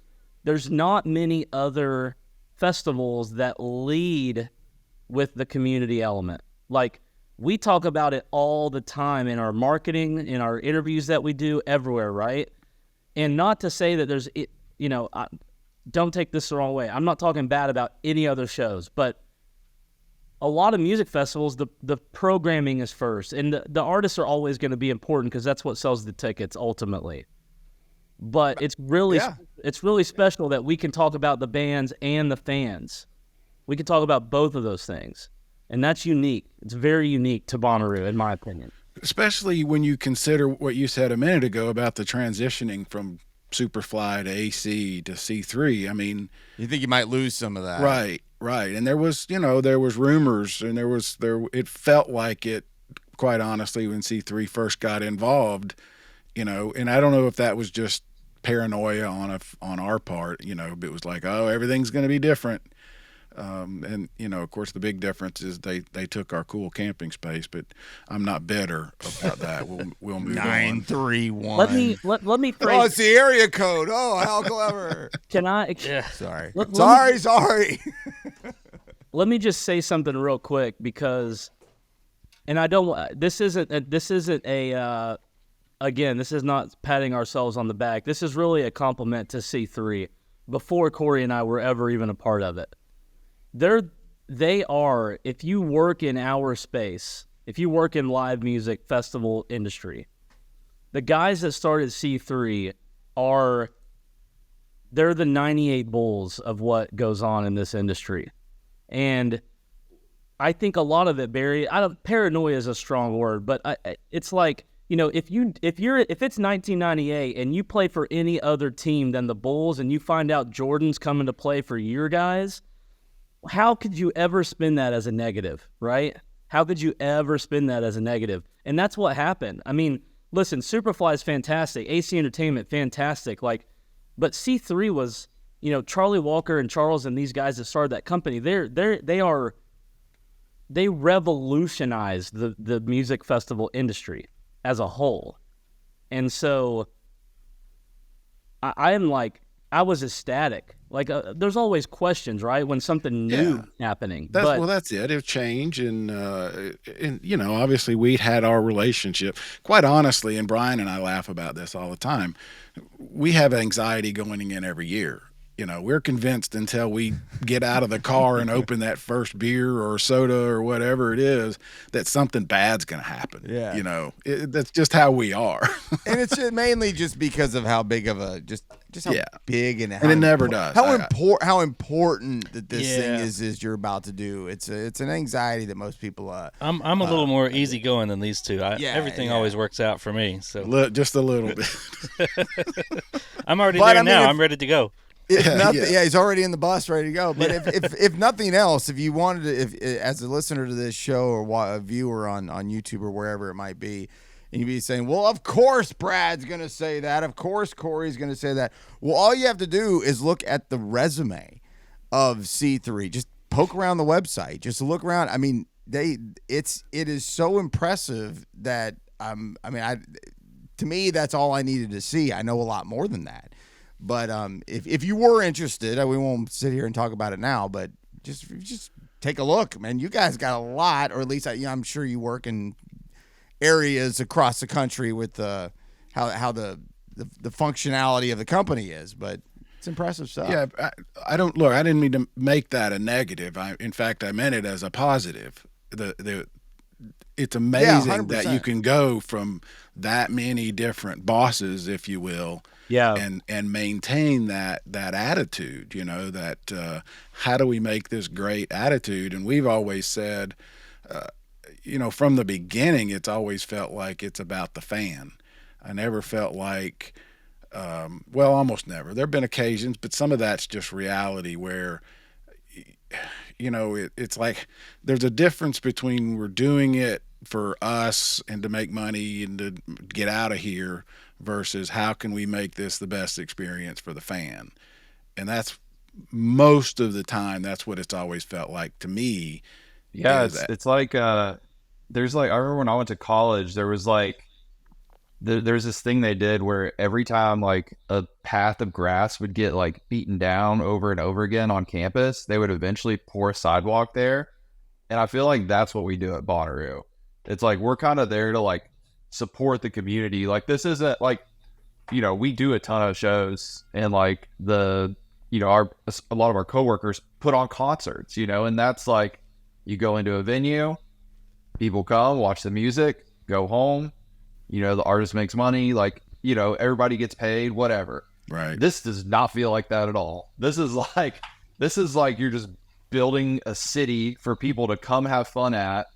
not many other festivals that lead with the community element. Like, we talk about it all the time in our marketing, in our interviews that we do everywhere, right? And not to say that there's, don't take this the wrong way. I'm not talking bad about any other shows, but a lot of music festivals, the programming is first, and the artists are always going to be important because that's what sells the tickets ultimately. But it's really special that we can talk about the bands and the fans. We can talk about both of those things, and that's unique. It's very unique to Bonnaroo, in my opinion. Especially when you consider what you said a minute ago about the transitioning from Superfly to AC to C3. I mean, you think you might lose some of that, right? And there was rumors, and it felt like it, quite honestly, when C3 first got involved, and I don't know if that was just paranoia on our part, but it was like, oh, everything's going to be different. And of course, the big difference is they took our cool camping space, but I'm not bitter about that. We'll move 931. Let me phrase. Oh, it's the area code. Oh, how clever. Can I? Yeah. Sorry. Sorry. Let me just say something real quick, because, and I don't. This isn't a. Again, this is not patting ourselves on the back. This is really a compliment to C3. Before Cory and I were ever even a part of it. They are, if you work in our space, if you work in live music festival industry, the guys that started C3 they're the 98 Bulls of what goes on in this industry. And I think a lot of it, Barry, paranoia is a strong word, but it's like, if it's 1998 and you play for any other team than the Bulls and you find out Jordan's coming to play for your guys, how could you ever spin that as a negative, right? How could you ever spin that as a negative? And that's what happened. I mean, listen, Superfly is fantastic, AC Entertainment, fantastic. But C3 was, Charlie Walker and Charles and these guys that started that company. They revolutionized the music festival industry as a whole. And so I was ecstatic. There's always questions, right, when something new happening. That's it. It'll change, and obviously we'd had our relationship. Quite honestly, and Brian and I laugh about this all the time, we have anxiety going in every year. We're convinced until we get out of the car and open that first beer or soda or whatever it is that something bad's going to happen. Yeah. That's just how we are. And it's mainly just because of how big of a just how big and it never does. How important that this thing is you're about to do. It's an anxiety that most people. I'm a little more easygoing than these two. Everything always works out for me. So just a little bit. I'm already there now. I'm ready to go. If nothing, Yeah. he's already in the bus, ready to go. But if nothing else, if you wanted to, if as a listener to this show or a viewer on YouTube or wherever it might be, and you'd be saying, well, of course Brad's going to say that. Of course Cory's going to say that. Well, all you have to do is look at the resume of C3. Just poke around the website. Just look around. I mean, it is so impressive that to me, that's all I needed to see. I know a lot more than that. But if you were interested, we won't sit here and talk about it now, but just take a look, man. You guys got a lot, or at least I'm sure you work in areas across the country with how the functionality of the company is, but it's impressive stuff. Yeah, I didn't mean to make that a negative. In fact, I meant it as a positive. It's amazing that you can go from that many different bosses, if you will, and maintain that attitude. That how do we make this great attitude? And we've always said, from the beginning, it's always felt like it's about the fan. I never felt like, almost never. There have been occasions, but some of that's just reality where, it's like there's a difference between we're doing it for us and to make money and to get out of here versus how can we make this the best experience for the fan. And that's most of the time, that's what it's always felt like to me. Yeah, it's like there's like, I remember when I went to college, there was like there's this thing they did where every time like a path of grass would get like beaten down over and over again on campus, they would eventually pour a sidewalk there. And I feel like that's what we do at Bonnaroo. It's like we're kind of there to like support the community. Like this isn't like, we do a ton of shows, and like a lot of our coworkers put on concerts, and that's like you go into a venue, people come, watch the music, go home. The artist makes money, like, everybody gets paid, whatever. Right. This does not feel like that at all. This is like you're just building a city for people to come have fun at,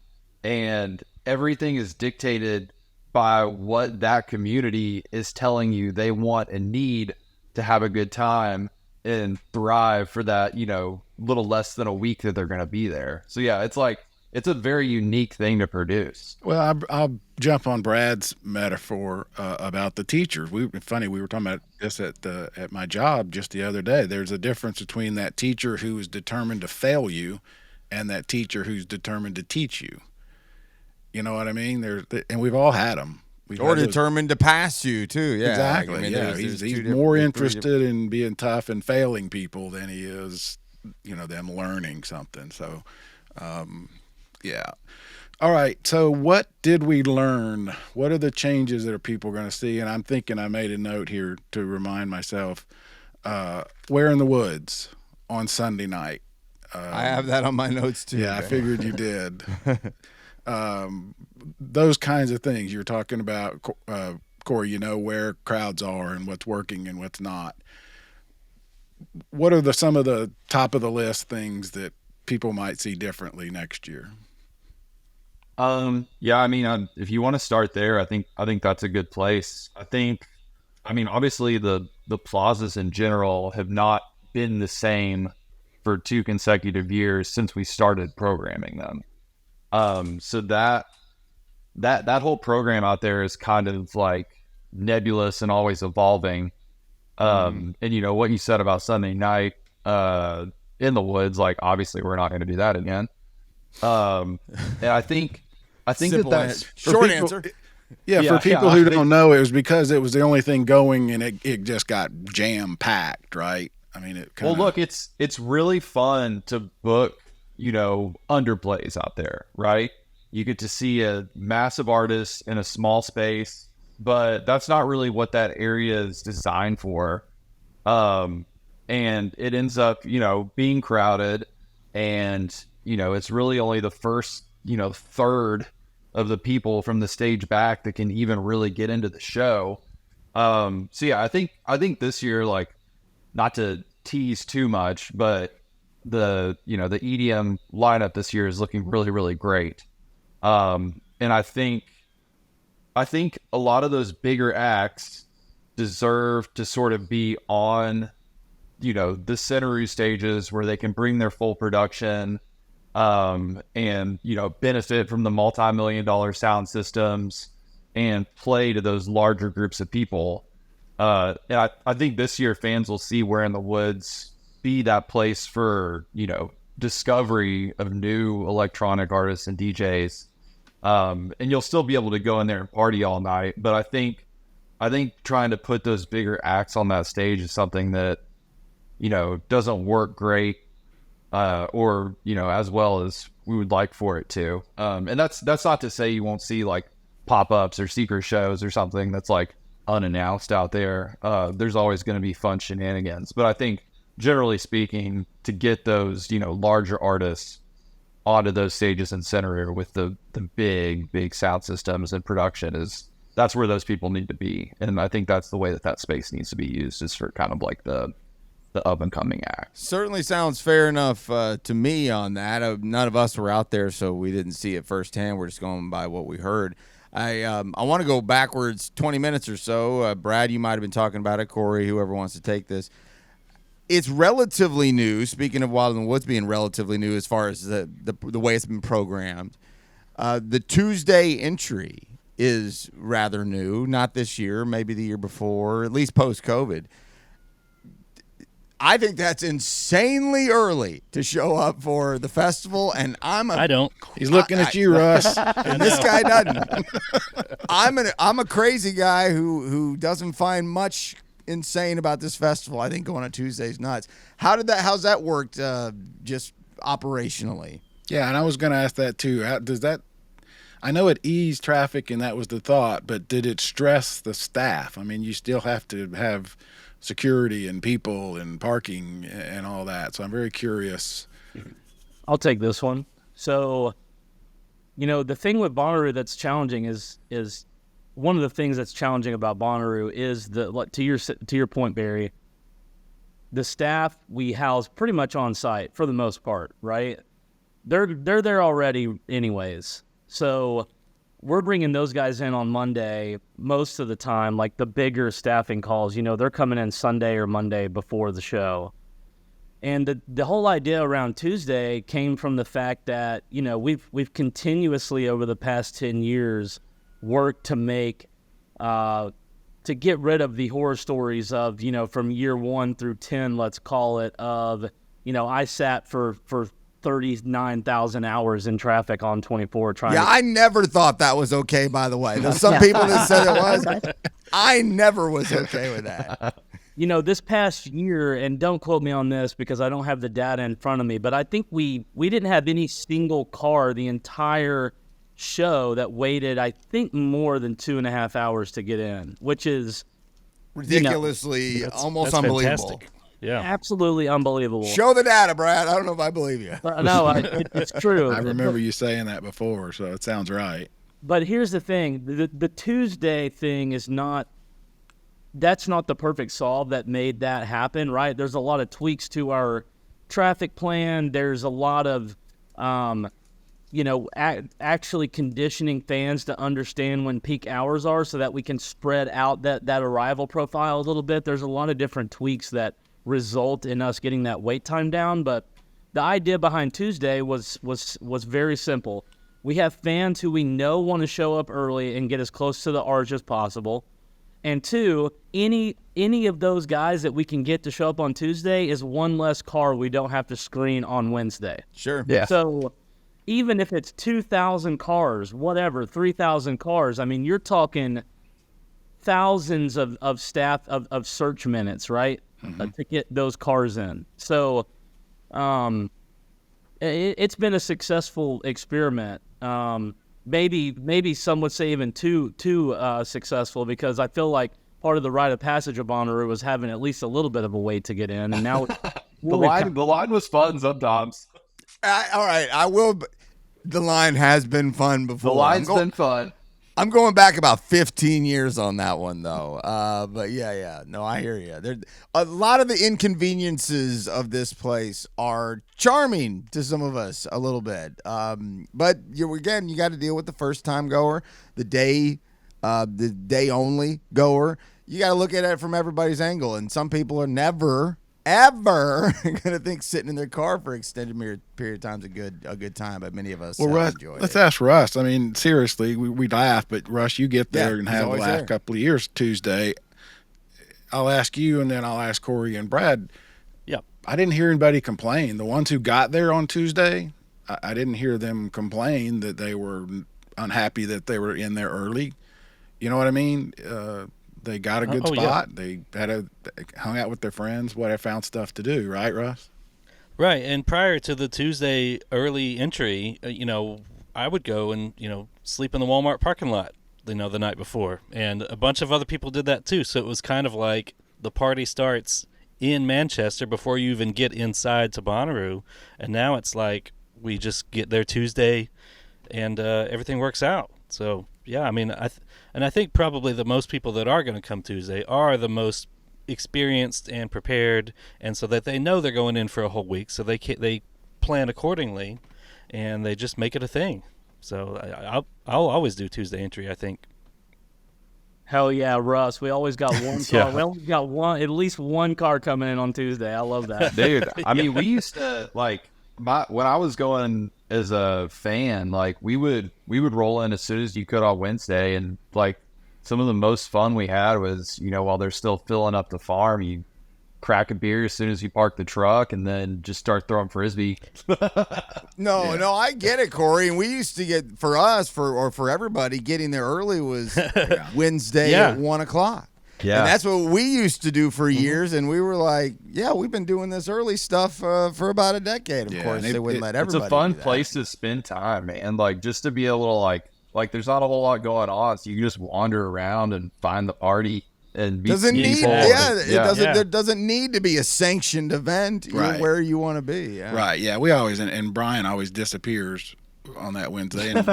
and everything is dictated by what that community is telling you they want and need to have a good time and thrive for that, little less than a week that they're going to be there. So yeah, it's a very unique thing to produce. Well, I'll jump on Brad's metaphor about the teachers. We were talking about this at my job just the other day. There's a difference between that teacher who is determined to fail you and that teacher who's determined to teach you. You know what I mean? And we've all had them. Or determined to pass you too. Yeah, exactly. He's more interested in being tough and failing people than he is, them learning something. So, yeah. All right. So what did we learn? What are the changes that people are going to see? And I'm thinking I made a note here to remind myself, Where in the Woods on Sunday night. I have that on my notes too. Yeah, I figured you did. Those kinds of things you're talking about, Cory, where crowds are and what's working and what's not. What are some of the top of the list things that people might see differently next year? Yeah, I mean, if you want to start there, I think that's a good place. Obviously the plazas in general have not been the same for 2 consecutive years since we started programming them. So that whole program out there is kind of like nebulous and always evolving. And what you said about Sunday night, in the woods, like obviously we're not going to do that again. And I think that's short answer. Yeah, for people who don't know, it was because it was the only thing going, and it just got jam packed, right? I mean, look, it's really fun to book, underplays out there, right? You get to see a massive artist in a small space, but that's not really what that area is designed for. And it ends up, being crowded, and it's really only the first, third of the people from the stage back that can even really get into the show. So yeah, I think this year, like, not to tease too much, but the EDM lineup this year is looking really, really great. And I think a lot of those bigger acts deserve to sort of be on, the Centeroo stages where they can bring their full production, and benefit from the multi-million-dollar sound systems and play to those larger groups of people. And I think this year fans will see Where in the Woods be that place for discovery of new electronic artists and DJs. And you'll still be able to go in there and party all night. But I think trying to put those bigger acts on that stage is something that, doesn't work great, or, as well as we would like for it to. And that's not to say you won't see like pop-ups or secret shows or something that's like unannounced out there. There's always going to be fun shenanigans. But I think generally speaking, to get those, larger artists onto those stages in Centeroo with the big sound systems and production that's where those people need to be. And I think that's the way that space needs to be used, is for kind of like the up and coming act. Certainly sounds fair enough to me on that. None of us were out there, so we didn't see it firsthand. We're just going by what we heard. I want to go backwards 20 minutes or so. Brad, you might have been talking about it. Cory, whoever wants to take this. It's relatively new. Speaking of Wild in the Woods being relatively new as far as the way it's been programmed, the Tuesday entry is rather new. Not this year, maybe the year before, at least post-COVID. I think that's insanely early to show up for the festival, and I don't. He's looking at you, Russ. And this guy doesn't. I'm a crazy guy who doesn't find much insane about this festival. I think going on Tuesday's nuts. How's that worked just operationally? Yeah, and I was going to ask that too. I know it eased traffic and that was the thought, but did it stress the staff? I mean, you still have to have security and people and parking and all that. So I'm very curious. I'll take this one. So, the thing with Bonnaroo that's challenging is one of the things that's challenging about Bonnaroo is to your point, Barry, the staff we house pretty much on site for the most part, right? They're there already anyways. So we're bringing those guys in on Monday most of the time, like the bigger staffing calls, they're coming in Sunday or Monday before the show. And the whole idea around Tuesday came from the fact that, we've continuously over the past 10 years worked to make, to get rid of the horror stories of, from year 1 through 10, let's call it, of, I sat for 39,000 hours in traffic on 24 trying. Yeah, I never thought that was okay, by the way. There's some people that said it was. I never was okay with that. This past year, and don't quote me on this because I don't have the data in front of me, but I think we didn't have any single car the entire show that waited, I think, more than 2.5 hours to get in, which is ridiculously almost unbelievable. Fantastic. Yeah, absolutely unbelievable. Show the data, Brad. I don't know if I believe you. No, it's true. I remember you saying that before, so it sounds right. But here's the thing. The Tuesday thing that's not the perfect solve that made that happen, right? There's a lot of tweaks to our traffic plan. There's a lot of, actually conditioning fans to understand when peak hours are so that we can spread out that arrival profile a little bit. There's a lot of different tweaks that result in us getting that wait time down. But the idea behind Tuesday was very simple. We have fans who we know want to show up early and get as close to the arch as possible. And 2, any of those guys that we can get to show up on Tuesday is one less car we don't have to screen on Wednesday. Sure. Yeah. So even if it's 2,000 cars, whatever, 3,000 cars, I mean, you're talking thousands of staff of search minutes, right? To get those cars in. So it's been a successful experiment. Maybe some would say even too successful, because I feel like part of the rite of passage of Bonnaroo was having at least a little bit of a wait to get in, and now the line was fun sometimes. All right, I will. The line has been fun before. The line's been fun. I'm going back about 15 years on that one, though. But yeah. No, I hear you. A lot of the inconveniences of this place are charming to some of us a little bit. But you got to deal with the first-time goer, the day only goer. You got to look at it from everybody's angle. And some people are never ever gonna think sitting in their car for extended period of time is a good time, but many of us Well, Russ, enjoy let's it. ask Russ. I mean, seriously, we laugh, but Russ, you get there Yeah, and he's have the always last there. couple of years Tuesday. I'll ask you, and then I'll ask Cory and Brad. Yep. I didn't hear anybody complain. The ones who got there on Tuesday, I didn't hear them complain that they were unhappy that they were in there early. You know what I mean? They got a good Oh, yeah. spot. They hung out with their friends. Found stuff to do. Right, Russ? Right, and prior to the Tuesday early entry, I would go and sleep in the Walmart parking lot, the night before, and a bunch of other people did that too. So it was kind of like the party starts in Manchester before you even get inside to Bonnaroo, and now it's like we just get there Tuesday, and everything works out. So yeah, I mean, I think probably the most people that are going to come Tuesday are the most experienced and prepared, and so that they know they're going in for a whole week, so they plan accordingly, and they just make it a thing. So I'll always do Tuesday entry, I think. Hell yeah, Russ. We always got one car. Yeah. We always got at least one car coming in on Tuesday. I love that. Dude, I mean, we used to when I was going as a fan, like we would roll in as soon as you could on Wednesday, and like some of the most fun we had was, while they're still filling up the farm, you crack a beer as soon as you park the truck, and then just start throwing frisbee. No, I get it, Cory. And we used to get for everybody getting there early was Wednesday at 1:00. Yeah, and that's what we used to do for years. And we were like, yeah, we've been doing this early stuff for about a decade. Of course, they wouldn't let everybody. It's a fun do that. place to spend time, man. Like just to be able to like there's not a whole lot going on, so you can just wander around and find the party. And doesn't need, people. it doesn't. Yeah. There doesn't need to be a sanctioned event. You're Right. where you want to be. Yeah. Right. Yeah. We always and Brian always disappears on that Wednesday and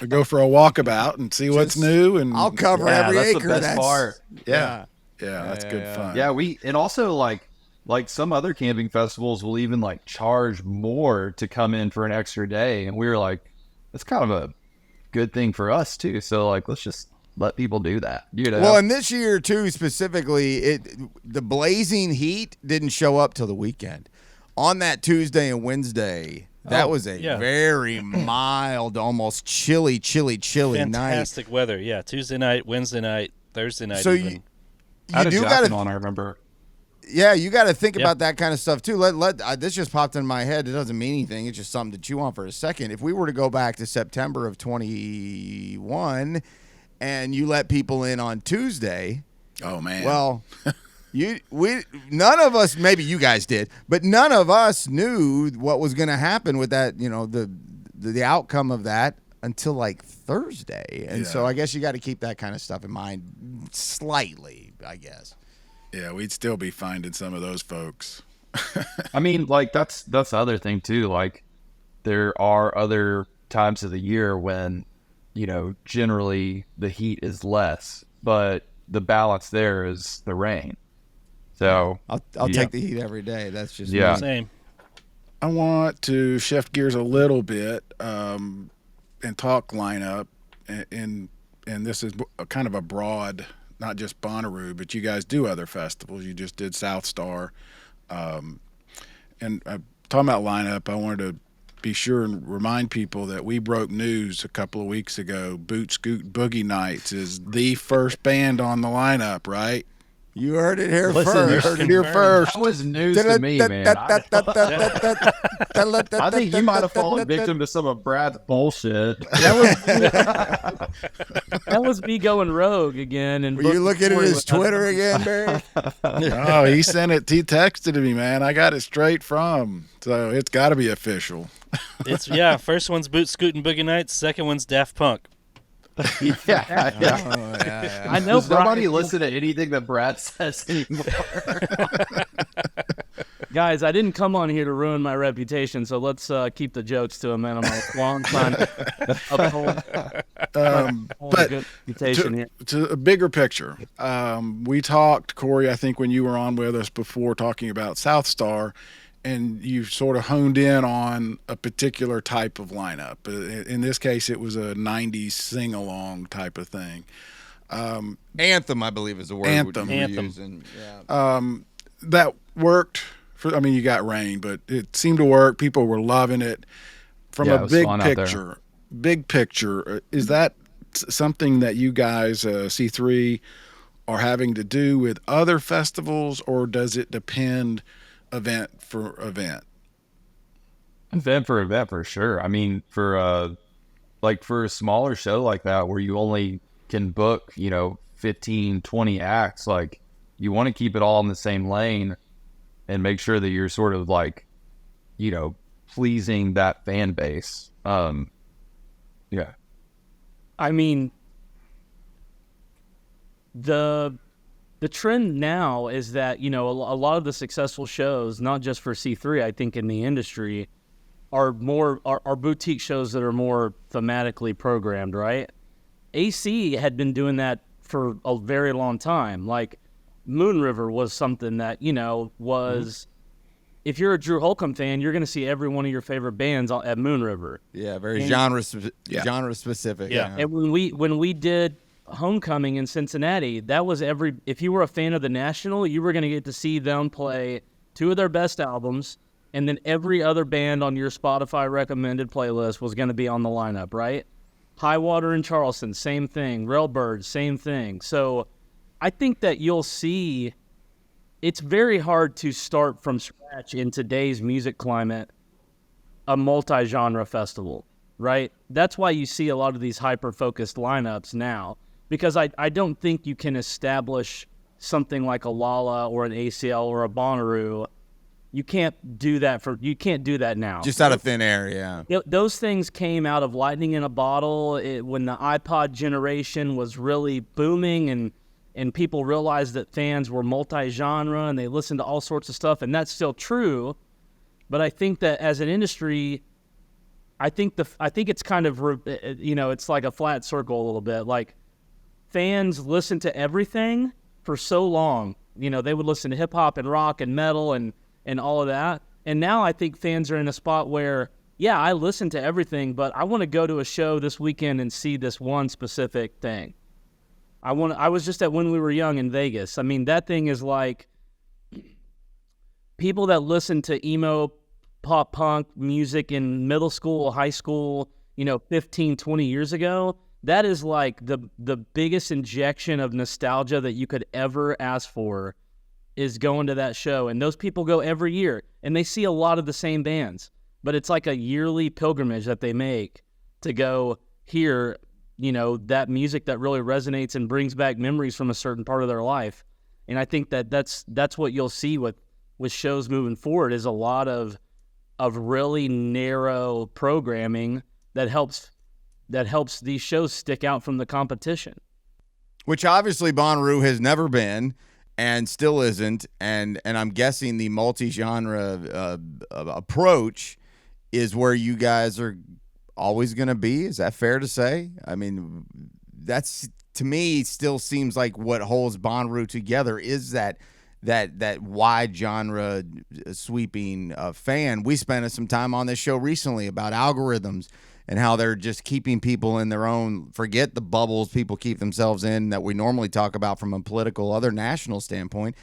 go for a walkabout and see what's new. And I'll cover every that's acre. the best That's part. Yeah, that's good fun. Yeah, and also like some other camping festivals will even like charge more to come in for an extra day, and we were like, that's kind of a good thing for us too. So like, let's just let people do that. Well, and this year too, specifically, the blazing heat didn't show up till the weekend. On that Tuesday and Wednesday, that was a very mild, almost chilly night. Fantastic weather. Yeah, Tuesday night, Wednesday night, Thursday night. So even. I had a do jacket gotta, on, I remember. Yeah, you got to think about that kind of stuff too. This just popped in my head. It doesn't mean anything. It's just something to chew on for a second. If we were to go back to September of 21, and you let people in on Tuesday, oh man. Well, none of us, maybe you guys did, but none of us knew what was going to happen with that. The outcome of that until like Thursday, and so I guess you got to keep that kind of stuff in mind slightly, I guess. Yeah, we'd still be finding some of those folks. I mean, like that's the other thing too. Like there are other times of the year when, generally the heat is less, but the balance there is the rain. So I'll take the heat every day. That's just Yeah. me. Same. I want to shift gears a little bit and talk lineup, and this is kind of a broad, not just Bonnaroo, but you guys do other festivals. You just did South Star, and talking about lineup, I wanted to be sure and remind people that we broke news a couple of weeks ago. Boot Scoot Boogie Nights is the first band on the lineup, right? You heard it here Listen, first. You heard it here first. that was news to me, man. I think you might have fallen victim to some of Brad's bullshit. That was me going rogue again. And Were you looking at his Twitter again, Barry? Oh, he sent it. He texted me, man. I got it straight from. So it's got to be official. It's first one's Boot Scootin' Boogie Nights, second one's Daft Punk. Yeah. I know Does nobody Brian- listen to anything that Brad says anymore? Guys, I didn't come on here to ruin my reputation, so let's keep the jokes to a minimum. Long time uphold a good reputation here. To a bigger picture, we talked, Cory, I think when you were on with us before, talking about South Star, and you sort of honed in on a particular type of lineup. In this case, it was a 90s sing-along type of thing. Anthem, I believe, is the word Anthem. we're Anthem. using. Yeah. That worked I mean, you got rain, but it seemed to work. People were loving it. From Yeah, a it was big fun out there. picture, is that something that you guys, C3, are having to do with other festivals, or does it depend event for event? Event for event for sure. I mean, for like for a smaller show like that where you only can book, 15, 20 acts, like you want to keep it all in the same lane and make sure that you're sort of like, pleasing that fan base. Yeah. I mean, the trend now is that, a lot of the successful shows, not just for C3, I think in the industry, are boutique shows that are more thematically programmed, right? AC had been doing that for a very long time. Like Moon River was something that, was, if you're a Drew Holcomb fan, you're going to see every one of your favorite bands at Moon River. Yeah, very genre specific. Yeah. And when we did Homecoming in Cincinnati, that was if you were a fan of the National, you were going to get to see them play two of their best albums, and then every other band on your Spotify recommended playlist was going to be on the lineup, right? High Water in Charleston, same thing. Railbird, same thing. So I think that you'll see it's very hard to start from scratch in today's music climate a multi-genre festival, right? That's why you see a lot of these hyper-focused lineups now, because I don't think you can establish something like a Lala or an ACL or a Bonnaroo. You can't do that now. Just out of thin air, yeah. Those things came out of lightning in a bottle when the iPod generation was really booming, and people realized that fans were multi-genre and they listened to all sorts of stuff, and that's still true. But I think that as an industry, I think it's kind of, it's like a flat circle a little bit. Like, fans listen to everything for so long. They would listen to hip hop and rock and metal and all of that. And now I think fans are in a spot where, yeah, I listen to everything, but I want to go to a show this weekend and see this one specific thing. I was just at When We Were Young in Vegas. I mean, that thing is like people that listen to emo pop punk music in middle school, high school, 15, 20 years ago. That is like the biggest injection of nostalgia that you could ever ask for, is going to that show. And those people go every year, and they see a lot of the same bands, but it's like a yearly pilgrimage that they make to go hear, that music that really resonates and brings back memories from a certain part of their life. And I think that's what you'll see with shows moving forward, is a lot of really narrow programming that helps these shows stick out from the competition. Which obviously Bonnaroo has never been and still isn't, and I'm guessing the multi-genre approach is where you guys are always going to be. Is that fair to say? I mean, that's, to me, still seems like what holds Bonnaroo together is that wide genre sweeping fan. We spent some time on this show recently about algorithms and how they're just keeping people in their own, forget the bubbles people keep themselves in that we normally talk about from a political, other national standpoint.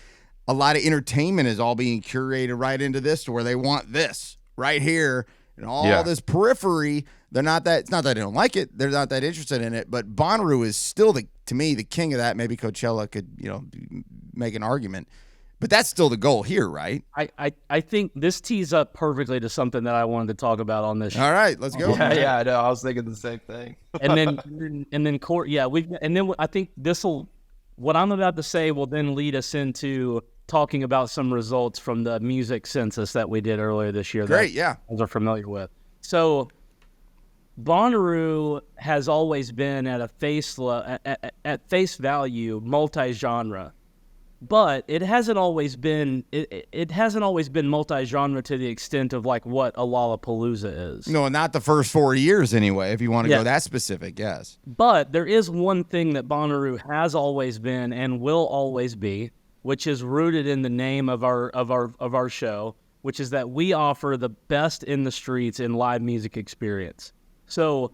A lot of entertainment is all being curated right into this, to where they want this right here, and all this periphery. It's not that they don't like it, they're not that interested in it, but Bonnaroo is still, to me, the king of that. Maybe Coachella could, make an argument. But that's still the goal here, right? I think this tees up perfectly to something that I wanted to talk about on this show. All right, let's go. Yeah, I know. I was thinking the same thing. and then Cory, I think what I'm about to say will then lead us into talking about some results from the music census that we did earlier this year. Great, that you are familiar with. So Bonnaroo has always been at face value multi-genre. But it hasn't always been multi-genre to the extent of like what a Lollapalooza is. No, not the first 4 years anyway, if you want to go that specific, yes. But there is one thing that Bonnaroo has always been and will always be, which is rooted in the name of our show, which is that we offer the best in the streets in live music experience. So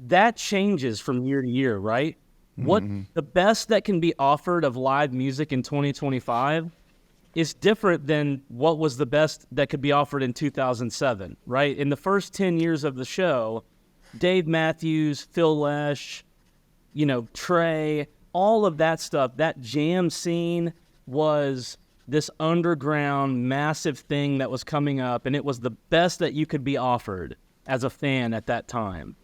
that changes from year to year, right? What the best that can be offered of live music in 2025 is different than what was the best that could be offered in 2007, right? In the first 10 years of the show, Dave Matthews, Phil Lesh, Trey, all of that stuff, that jam scene was this underground massive thing that was coming up, and it was the best that you could be offered as a fan at that time.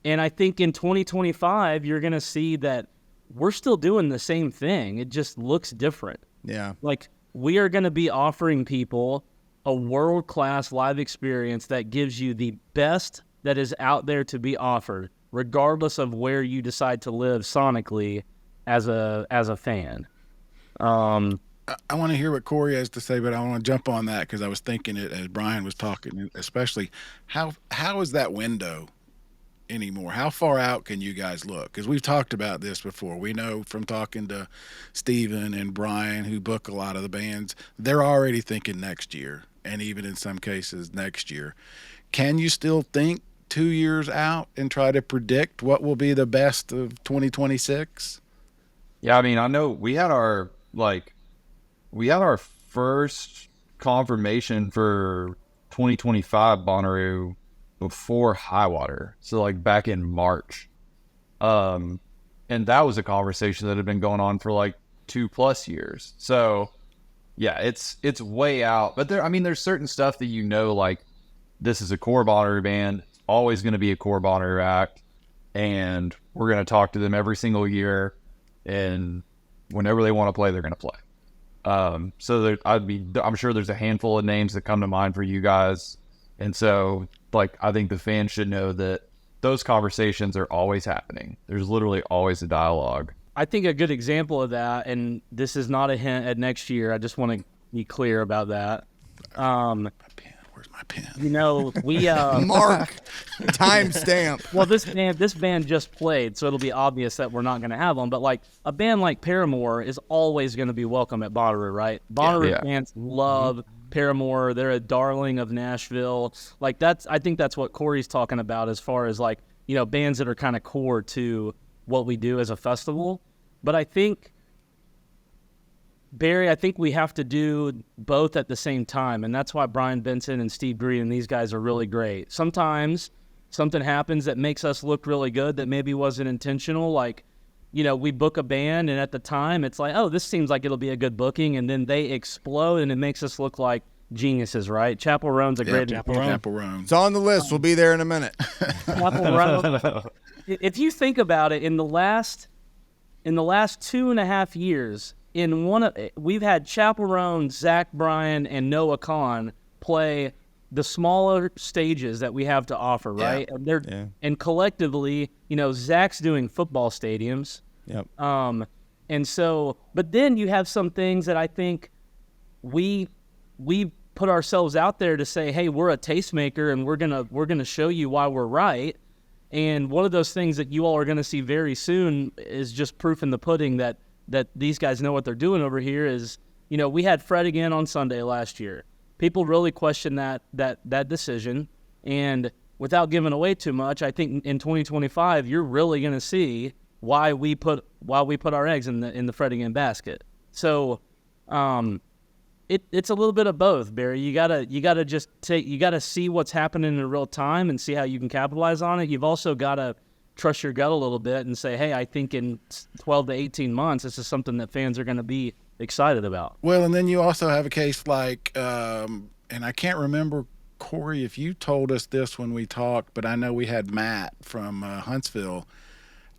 And I think in 2025, you're going to see that we're still doing the same thing. It just looks different. Yeah. Like, we are going to be offering people a world-class live experience that gives you the best that is out there to be offered, regardless of where you decide to live sonically as a fan. I want to hear what Cory has to say, but I want to jump on that because I was thinking it as Brian was talking, especially how is that window anymore? How far out can you guys look? Because we've talked about this before. We know from talking to Steven and Brian, who book a lot of the bands, they're already thinking next year, and even in some cases next year. Can you still think 2 years out and try to predict what will be the best of 2026? Yeah, I mean, I know we had our first confirmation for 2025 Bonnaroo before high water, so like back in March, and that was a conversation that had been going on for like 2+ years. So yeah, it's way out, but there's certain stuff that like this is a core Bonnaroo band, always going to be a core Bonnaroo act, and we're going to talk to them every single year, and whenever they want to play, they're going to play. So I'm sure there's a handful of names that come to mind for you guys. And so, like, I think the fans should know that those conversations are always happening. There's literally always a dialogue. I think a good example of that, and this is not a hint at next year, I just want to be clear about that. Where's my pen? We Mark, timestamp. well, this band just played, so it'll be obvious that we're not going to have them. But like a band like Paramore is always going to be welcome at Bonnaroo, right? Bonnaroo fans love Paramore. They're a darling of Nashville. Like I think that's what Cory's talking about as far as like bands that are kind of core to what we do as a festival. But I think, Barry, I think we have to do both at the same time, and that's why Brian Benson and Steve Green and these guys are really great. Sometimes something happens that makes us look really good that maybe wasn't intentional, like, we book a band, and at the time, it's like, oh, this seems like it'll be a good booking, and then they explode, and it makes us look like geniuses, right? Chappell Roan's a great example. Chappell Roan. It's on the list. We'll be there in a minute. Chappell Roan. If you think about it, in the last 2.5 years, we've had Chappell Roan, Zach Bryan, and Noah Kahn play the smaller stages that we have to offer, right? And and collectively, Zach's doing football stadiums. Yep. And so, but then you have some things that I think we put ourselves out there to say, hey, we're a tastemaker, and we're gonna show you why we're right. And one of those things that you all are gonna see very soon is just proof in the pudding that these guys know what they're doing over here. Is we had Fred again on Sunday last year. People really question that decision, and without giving away too much, I think in 2025 you're really going to see why we put our eggs in the Fred again basket. So, it's a little bit of both, Barry. You gotta see what's happening in real time and see how you can capitalize on it. You've also gotta trust your gut a little bit and say, hey, I think in 12 to 18 months, this is something that fans are going to be excited about. Well, and then you also have a case like, and I can't remember, Cory, if you told us this when we talked, but I know we had Matt from Huntsville.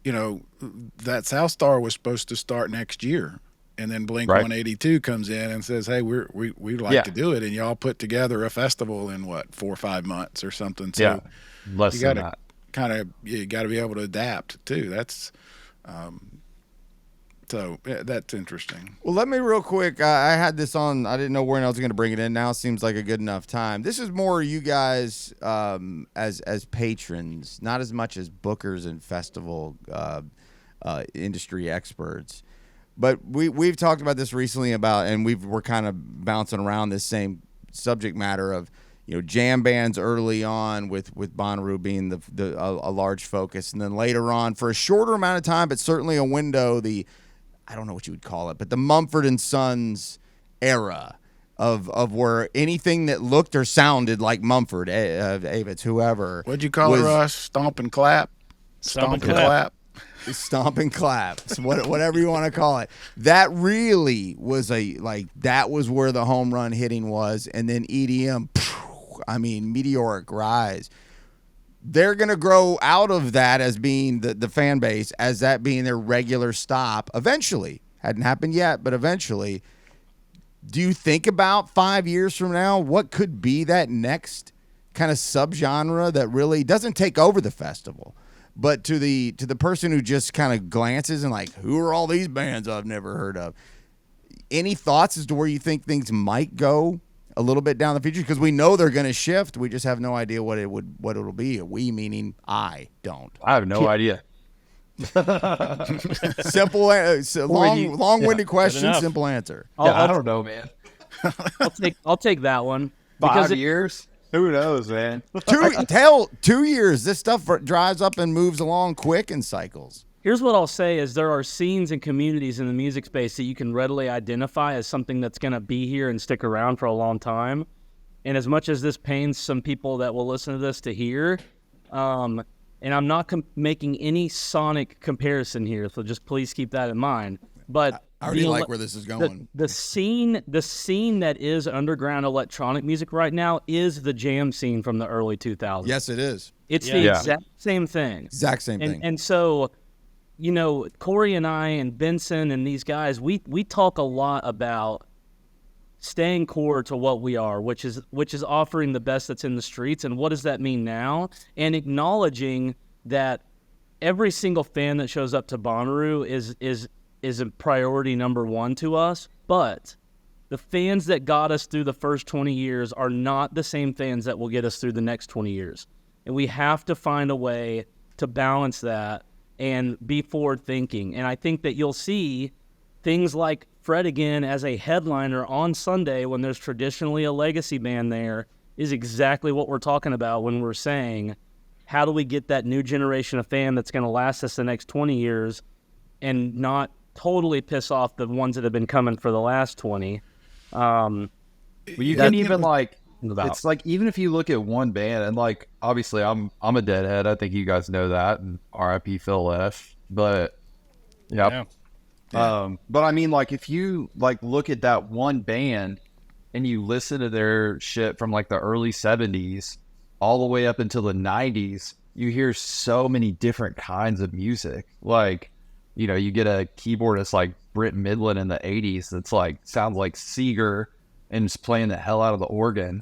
That South Star was supposed to start next year, and then Blink 182 comes in and says, hey, we'd like to do it, and y'all put together a festival in 4 or 5 months or something. So less than that. You got to be able to adapt too. That's that's interesting. Well, let me real quick. I had this on. I didn't know when I was going to bring it in. Now it seems like a good enough time. This is more you guys as patrons, not as much as bookers and festival industry experts. But we've talked about this recently and we're kind of bouncing around this same subject matter of jam bands early on with Bonnaroo being a large focus, and then later on for a shorter amount of time, but certainly a window, I don't know what you would call it, but the Mumford & Sons era of where anything that looked or sounded like Mumford, Avits, whoever. What'd you call it, Russ? Stomp and clap? Stomp and clap. Stomp and clap, whatever you want to call it. That really was that was where the home run hitting was. And then EDM, I mean, meteoric rise. They're going to grow out of that as being the fan base, as that being their regular stop eventually. Hadn't happened yet, but eventually. Do you think about 5 years from now, what could be that next kind of subgenre that really doesn't take over the festival, but to the person who just kind of glances and like, who are all these bands I've never heard of? Any thoughts as to where you think things might go a little bit down the future? Because we know they're going to shift. We just have no idea what it'll be. We meaning I don't. I have no idea. Simple, long-winded question, enough. simple answer. I don't know, man. I'll take that one. 5 years? Who knows, man? 2 years. This stuff drives up and moves along quick in cycles. Here's what I'll say is there are scenes and communities in the music space that you can readily identify as something that's going to be here and stick around for a long time. And as much as this pains some people that will listen to this to hear, and I'm not making any sonic comparison here, so just please keep that in mind. But I already like where this is going. The scene that is underground electronic music right now is the jam scene from the early 2000s. Yes, it is. It's the exact same thing. Exact same thing. And so, you know, Cory and I and Benson and these guys, we talk a lot about staying core to what we are, which is offering the best that's in the streets. And what does that mean now? And acknowledging that every single fan that shows up to Bonnaroo is a priority number one to us. But the fans that got us through the first 20 years are not the same fans that will get us through the next 20 years. And we have to find a way to balance that and be forward thinking. And I think that you'll see things like Fred again as a headliner on Sunday when there's traditionally a legacy band there is exactly what we're talking about when we're saying, how do we get that new generation of fan that's going to last us the next 20 years and not totally piss off the ones that have been coming for the last 20? Well, you can even it's like, even if you look at one band, and like, obviously I'm a Deadhead. I think you guys know that, and RIP Phil F. But yeah. But I mean, like, if you like look at that one band and you listen to their shit from like the early 70s all the way up until the 90s, you hear so many different kinds of music. Like, you know, you get a keyboardist like Britt Midland in the 80s that's like sounds like Seeger and is playing the hell out of the organ.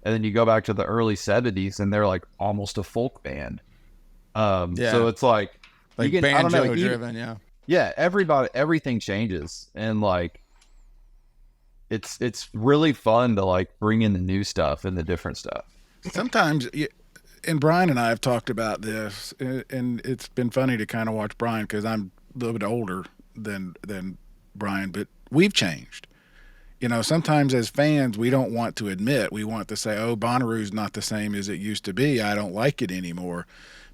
And then you go back to the early 70s and they're like almost a folk band. So it's like you can, banjo driven, yeah, everything changes, and like it's really fun to like bring in the new stuff and the different stuff. Sometimes, and Brian and I have talked about this, and it's been funny to kind of watch Brian because I'm a little bit older than Brian, but we've changed. You know, sometimes as fans, we don't want to admit. We want to say, oh, Bonnaroo's not the same as it used to be. I don't like it anymore.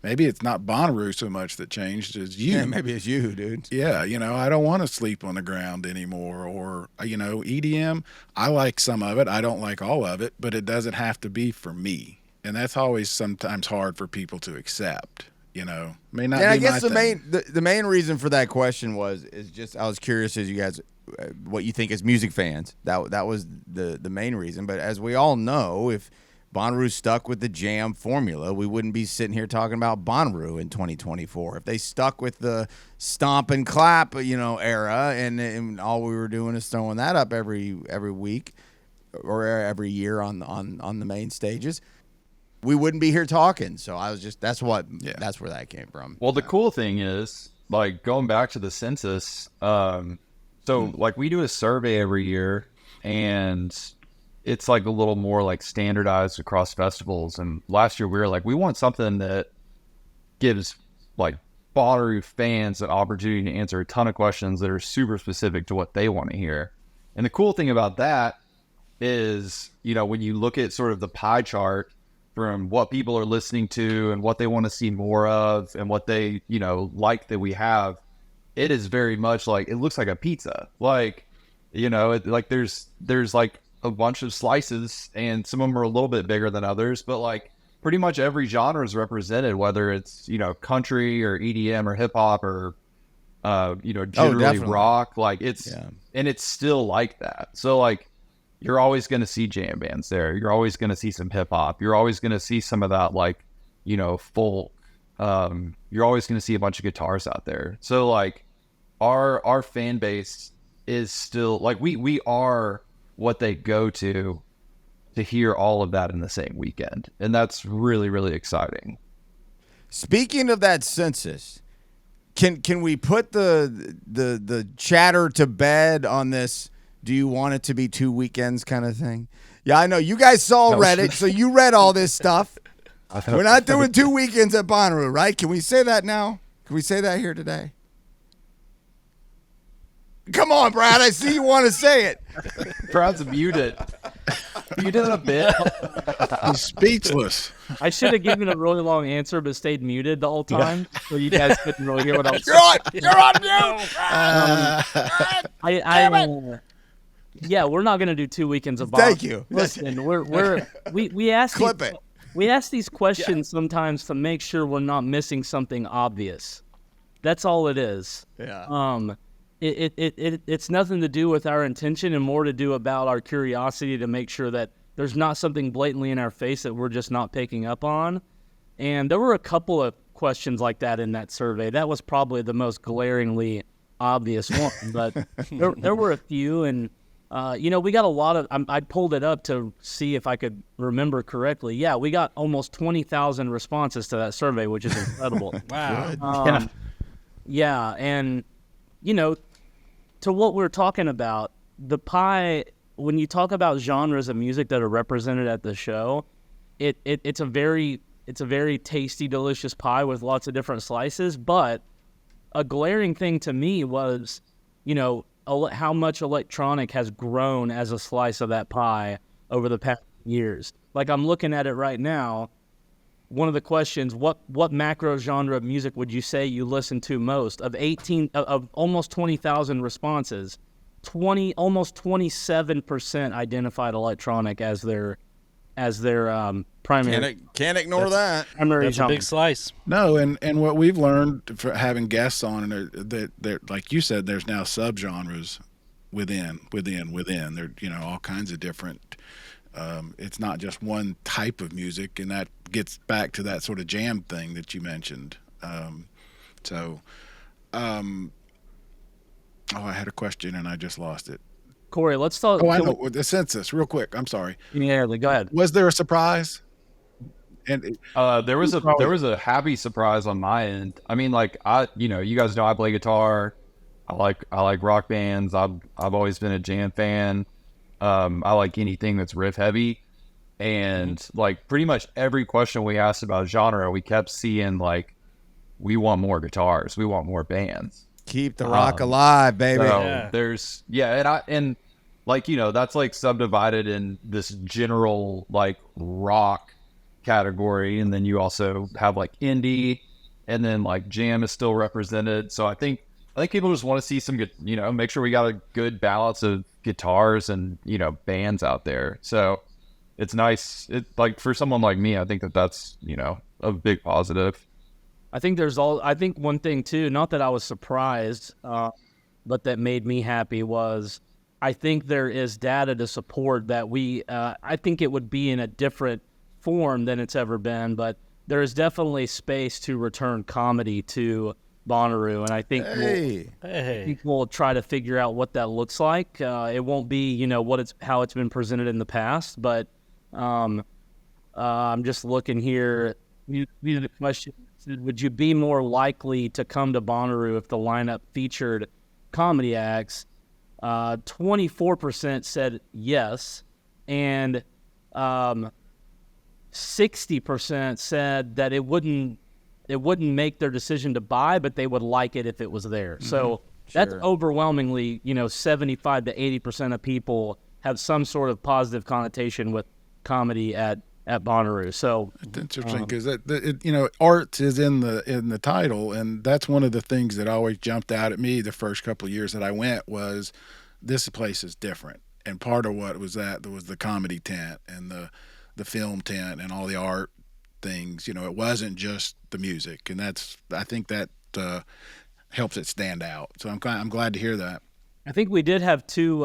Maybe it's not Bonnaroo so much that changed as you. Yeah, maybe it's you, dude. Yeah, you know, I don't want to sleep on the ground anymore. Or, you know, EDM, I like some of it. I don't like all of it, but it doesn't have to be for me. And that's always sometimes hard for people to accept, you know. May not be I guess my thing. the main reason for that question is just I was curious as you guys what you think as music fans. That was the main reason. But as we all know, if Bonnaroo stuck with the jam formula, we wouldn't be sitting here talking about Bonnaroo in 2024. If they stuck with the stomp and clap, you know, era, and all we were doing is throwing that up every week or every year on the main stages, we wouldn't be here talking. So I was just that's where that came from. Well, the cool thing is, like, going back to the census, so like we do a survey every year, and it's like a little more like standardized across festivals. And last year we were like, we want something that gives like Bonnaroo fans an opportunity to answer a ton of questions that are super specific to what they want to hear. And the cool thing about that is, you know, when you look at sort of the pie chart from what people are listening to and what they want to see more of and what they, you know, like that we have, it is very much like, it looks like a pizza. Like, Like there's like a bunch of slices, and some of them are a little bit bigger than others, but like pretty much every genre is represented, whether it's country or EDM or hip hop or generally definitely. rock. Like and it's still like that. So like you're always going to see jam bands there. You're always going to see some hip hop. You're always going to see some of that like folk. You're always going to see a bunch of guitars out there. So like our fan base is still like we are what they go to hear all of that in the same weekend, and that's really, really exciting. Speaking of that census, can we put the chatter to bed on this? Do you want it to be 2 weekends kind of thing? Yeah, I know you guys saw Reddit, so you read all this stuff. We're not doing 2 weekends at Bonnaroo, right? Can we say that now? Can we say that here today? Come on, Brad. I see you want to say it. Brad's muted. You did it a bit. He's speechless. I should have given a really long answer, but stayed muted the whole time, so you guys couldn't really hear what I was saying. You're on mute. Yeah, we're not gonna do 2 weekends of Thank you. Listen, we ask Clip it. We ask these questions sometimes to make sure we're not missing something obvious. That's all it is. Yeah. It's nothing to do with our intention and more to do about our curiosity to make sure that there's not something blatantly in our face that we're just not picking up on. And there were a couple of questions like that in that survey. That was probably the most glaringly obvious one, but there were a few. And, we got a lot of, I pulled it up to see if I could remember correctly. Yeah, we got almost 20,000 responses to that survey, which is incredible. Wow. Yeah, and to what we're talking about, the pie, when you talk about genres of music that are represented at the show, it's a very tasty, delicious pie with lots of different slices. But a glaring thing to me was, how much electronic has grown as a slice of that pie over the past years. Like I'm looking at it right now. One of the questions, what macro genre of music would you say you listen to most? Of almost 20,000 responses, almost 27% identified electronic as their primary. Can't ignore that. Primary That's a genre. big slice. No, and what we've learned for having guests on, and that like you said, there's now subgenres within. They're all kinds of different. It's not just one type of music, and that gets back to that sort of jam thing that you mentioned. I had a question and I just lost it. Cory, let's talk. Oh, I know. The census, real quick. I'm sorry. Yeah, go ahead. Was there a surprise? And there was a happy surprise on my end. I mean, like you guys know I play guitar. I like rock bands. I've always been a jam fan. I like anything that's riff heavy, and like pretty much every question we asked about genre, we kept seeing like, we want more guitars, we want more bands. Keep the rock alive, baby. So Yeah. there's and like that's like subdivided in this general like rock category, and then you also have like indie, and then like jam is still represented. So I think people just want to see some good, make sure we got a good balance of guitars and bands out there. So it's nice. It like for someone like me, I think that's a big positive. I think one thing too, not that I was surprised, but that made me happy was, I think there is data to support that I think it would be in a different form than it's ever been, but there is definitely space to return comedy to Bonnaroo, and I think we'll try to figure out what that looks like. It won't be, how it's been presented in the past, but I'm just looking here. The question: would you be more likely to come to Bonnaroo if the lineup featured comedy acts? 24% said yes, and 60% said that it wouldn't make their decision to buy, but they would like it if it was there. So that's overwhelmingly, 75 to 80% of people have some sort of positive connotation with comedy at Bonnaroo. So it's interesting because art is in the title, and that's one of the things that always jumped out at me the first couple of years that I went was this place is different. And part of what was that there was the comedy tent and the film tent and all the art things. It wasn't just the music, and I think that helps it stand out. So I'm glad to hear that. I think we did have two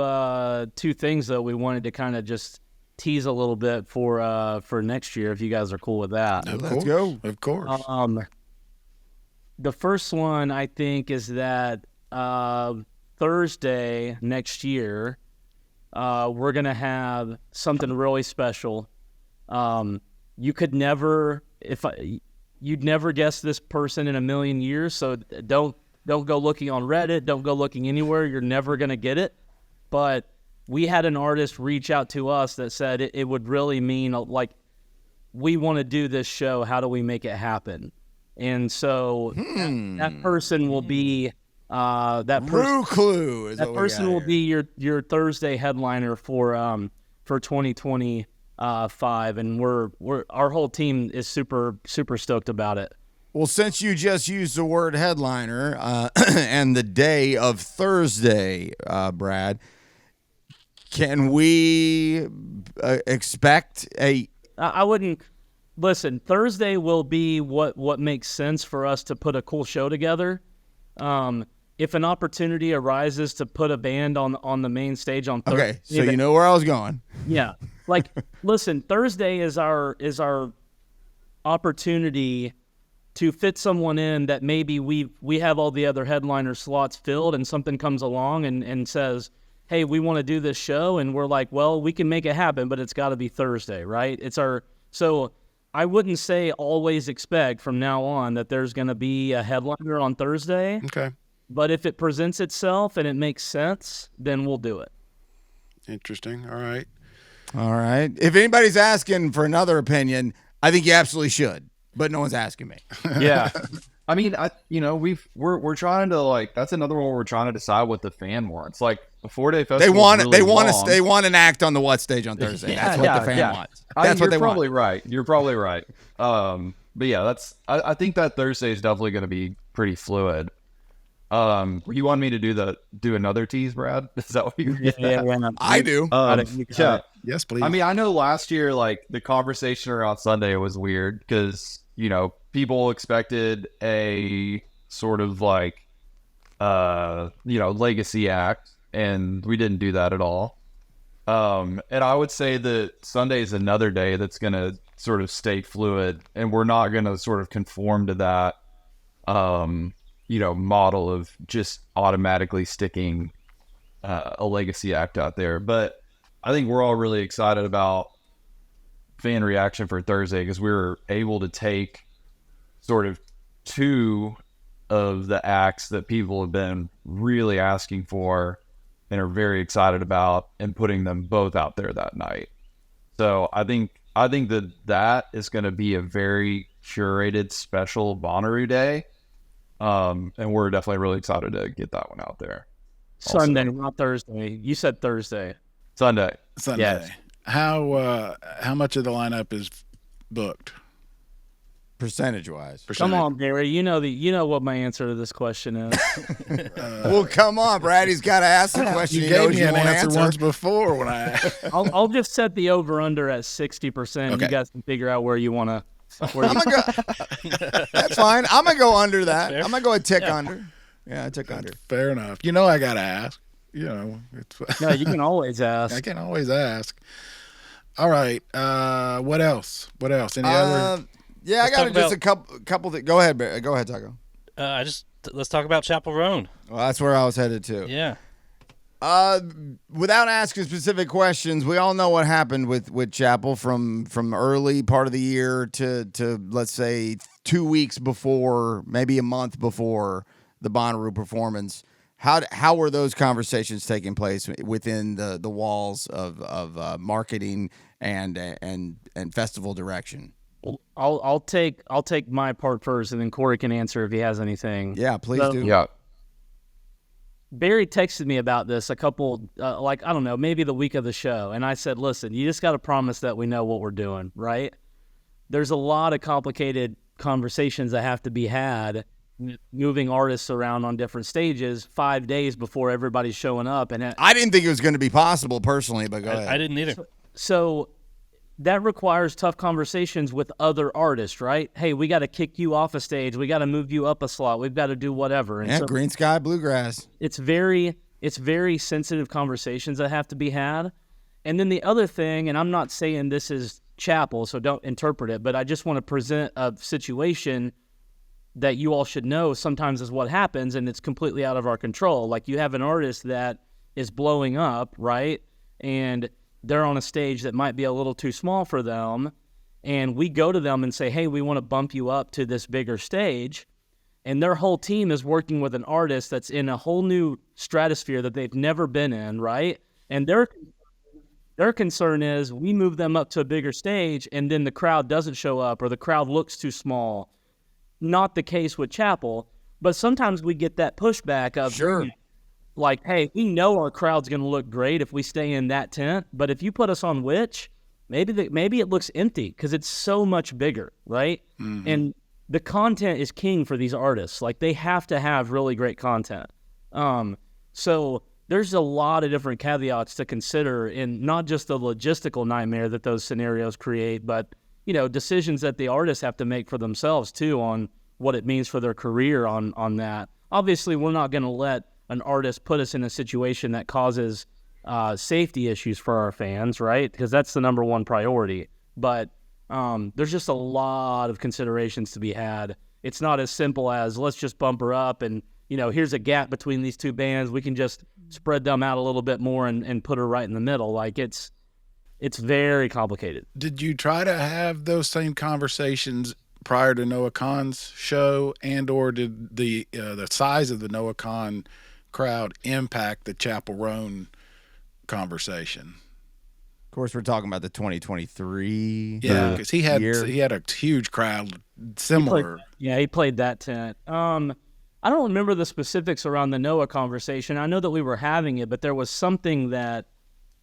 things that we wanted to kind of just tease a little bit for next year, if you guys are cool with that. Let's go. Of course. The first one I think is that Thursday next year, we're gonna have something really special. You could never, you'd never guess this person in a million years. So don't go looking on Reddit. Don't go looking anywhere. You're never gonna get it. But we had an artist reach out to us that said it would really mean, like, we want to do this show. How do we make it happen? And so that person will be Rue Clue is that what we person got will here. be your Thursday headliner for 2025, and our whole team is super stoked about it. Well, since you just used the word headliner and the day of Thursday, Brad, can we expect I wouldn't listen. Thursday will be what makes sense for us to put a cool show together. If an opportunity arises to put a band on the main stage on Thursday, Okay, so you know where I was going. yeah, like listen, Thursday is our opportunity to fit someone in that maybe we have all the other headliner slots filled, and something comes along and says, hey, we want to do this show, and we're like, well, we can make it happen, but it's got to be Thursday, right? So I wouldn't say always expect from now on that there's going to be a headliner on Thursday. Okay. But if it presents itself and it makes sense, then we'll do it. Interesting. All right. All right. If anybody's asking for another opinion, I think you absolutely should, but no one's asking me. Yeah. I mean, we're trying to, like, that's another one where we're trying to decide what the fan wants. Like, a 4-day festival. They want an act on the what stage on Thursday. That's what the fan wants. That's what they want. You're probably right. But yeah, I think that Thursday is definitely going to be pretty fluid. You want me to do another tease, Brad? Is that what you're getting at? I do. Yeah. Yes, please. I mean, I know last year, like, the conversation around Sunday was weird because, people expected a sort of like, legacy act, and we didn't do that at all. And I would say that Sunday is another day that's going to sort of stay fluid, and we're not going to sort of conform to that, model of just automatically sticking a legacy act out there. But I think we're all really excited about fan reaction for Thursday because we were able to take sort of two of the acts that people have been really asking for and are very excited about, and putting them both out there that night. So I think that is going to be a very curated, special Bonnaroo day. And we're definitely really excited to get that one out there. Sunday, not Thursday. You said Thursday. Sunday. Yes. How much of the lineup is booked? Percentage-wise. Come on, Gary. You know what my answer to this question is. Well, come on, Brad. He's got to ask the question. You He knows gave me you an won't answer once before when I asked. I'll just set the over/under at 60%. Okay. You guys can figure out where you want to. That's fine. I'm going to go under that. I'm going to go a tick under. Yeah, a tick under. Fair enough. I got to ask. It's, No, you can always ask. I can always ask. All right. What else? Any other? Yeah, I got just a couple. Go ahead, Taco. Let's talk about Chappell Roan. Well, that's where I was headed to. Yeah. Without asking specific questions, we all know what happened with Chappell from early part of the year to let's say 2 weeks before, maybe a month before the Bonnaroo performance. How were those conversations taking place within the walls of marketing and festival direction? I'll take my part first, and then Cory can answer if he has anything. Yeah, please do. Yeah. Barry texted me about this a couple, I don't know, maybe the week of the show. And I said, listen, you just got to promise that we know what we're doing, right? There's a lot of complicated conversations that have to be had moving artists around on different stages 5 days before everybody's showing up. And I didn't think it was going to be possible personally, but go ahead. I didn't either. so that requires tough conversations with other artists, right? Hey, we got to kick you off a stage. We got to move you up a slot. We've got to do whatever. And Yeah, green sky, bluegrass. it's very sensitive conversations that have to be had. And then the other thing, and I'm not saying this is Chappell, so don't interpret it, but I just want to present a situation that you all should know sometimes is what happens, and it's completely out of our control. Like, you have an artist that is blowing up, right? And they're on a stage that might be a little too small for them, and we go to them and say, hey, we want to bump you up to this bigger stage. And their whole team is working with an artist that's in a whole new stratosphere that they've never been in, right? And their concern is we move them up to a bigger stage and then the crowd doesn't show up or the crowd looks too small. Not the case with Chappell, but sometimes we get that pushback of, Sure. like, hey, we know our crowd's going to look great if we stay in that tent, but if you put us on Witch, maybe it looks empty because it's so much bigger, right? Mm-hmm. And the content is king for these artists. Like, they have to have really great content. So there's a lot of different caveats to consider in not just the logistical nightmare that those scenarios create, but, you know, decisions that the artists have to make for themselves too on what it means for their career on that. Obviously, we're not going to let an artist put us in a situation that causes safety issues for our fans, right? Because that's the number one priority. But there's just a lot of considerations to be had. It's not as simple as let's just bump her up and, you know, here's a gap between these two bands. We can just spread them out a little bit more and put her right in the middle. Like, it's very complicated. Did you try to have those same conversations prior to Noah Khan's show, and or did the size of the Noah Khan crowd impact the Chappell Roan conversation? Of course, we're talking about the 2023. Yeah, because he had year. a huge crowd similar. He played that tent. I don't remember the specifics around the Noah conversation. I know that we were having it, but there was something that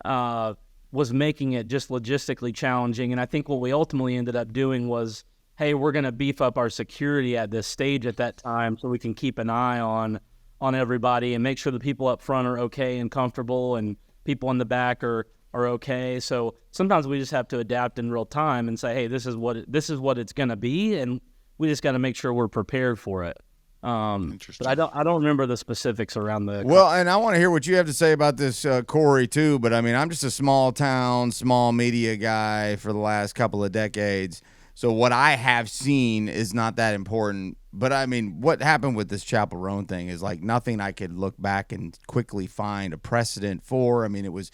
was making it just logistically challenging. And I think what we ultimately ended up doing was, hey, we're going to beef up our security at this stage at that time so we can keep an eye on everybody and make sure the people up front are okay and comfortable and people in the back are okay. So sometimes we just have to adapt in real time and say, hey, this is what it's going to be, and we just got to make sure we're prepared for it. Interesting. But I don't remember the specifics around the. Well, and I want to hear what you have to say about this, Cory, too. But I mean, I'm just a small town, small media guy for the last couple of decades. So what I have seen is not that important. But I mean, what happened with this Chappell Roan thing is like nothing I could look back and quickly find a precedent for. I mean, it was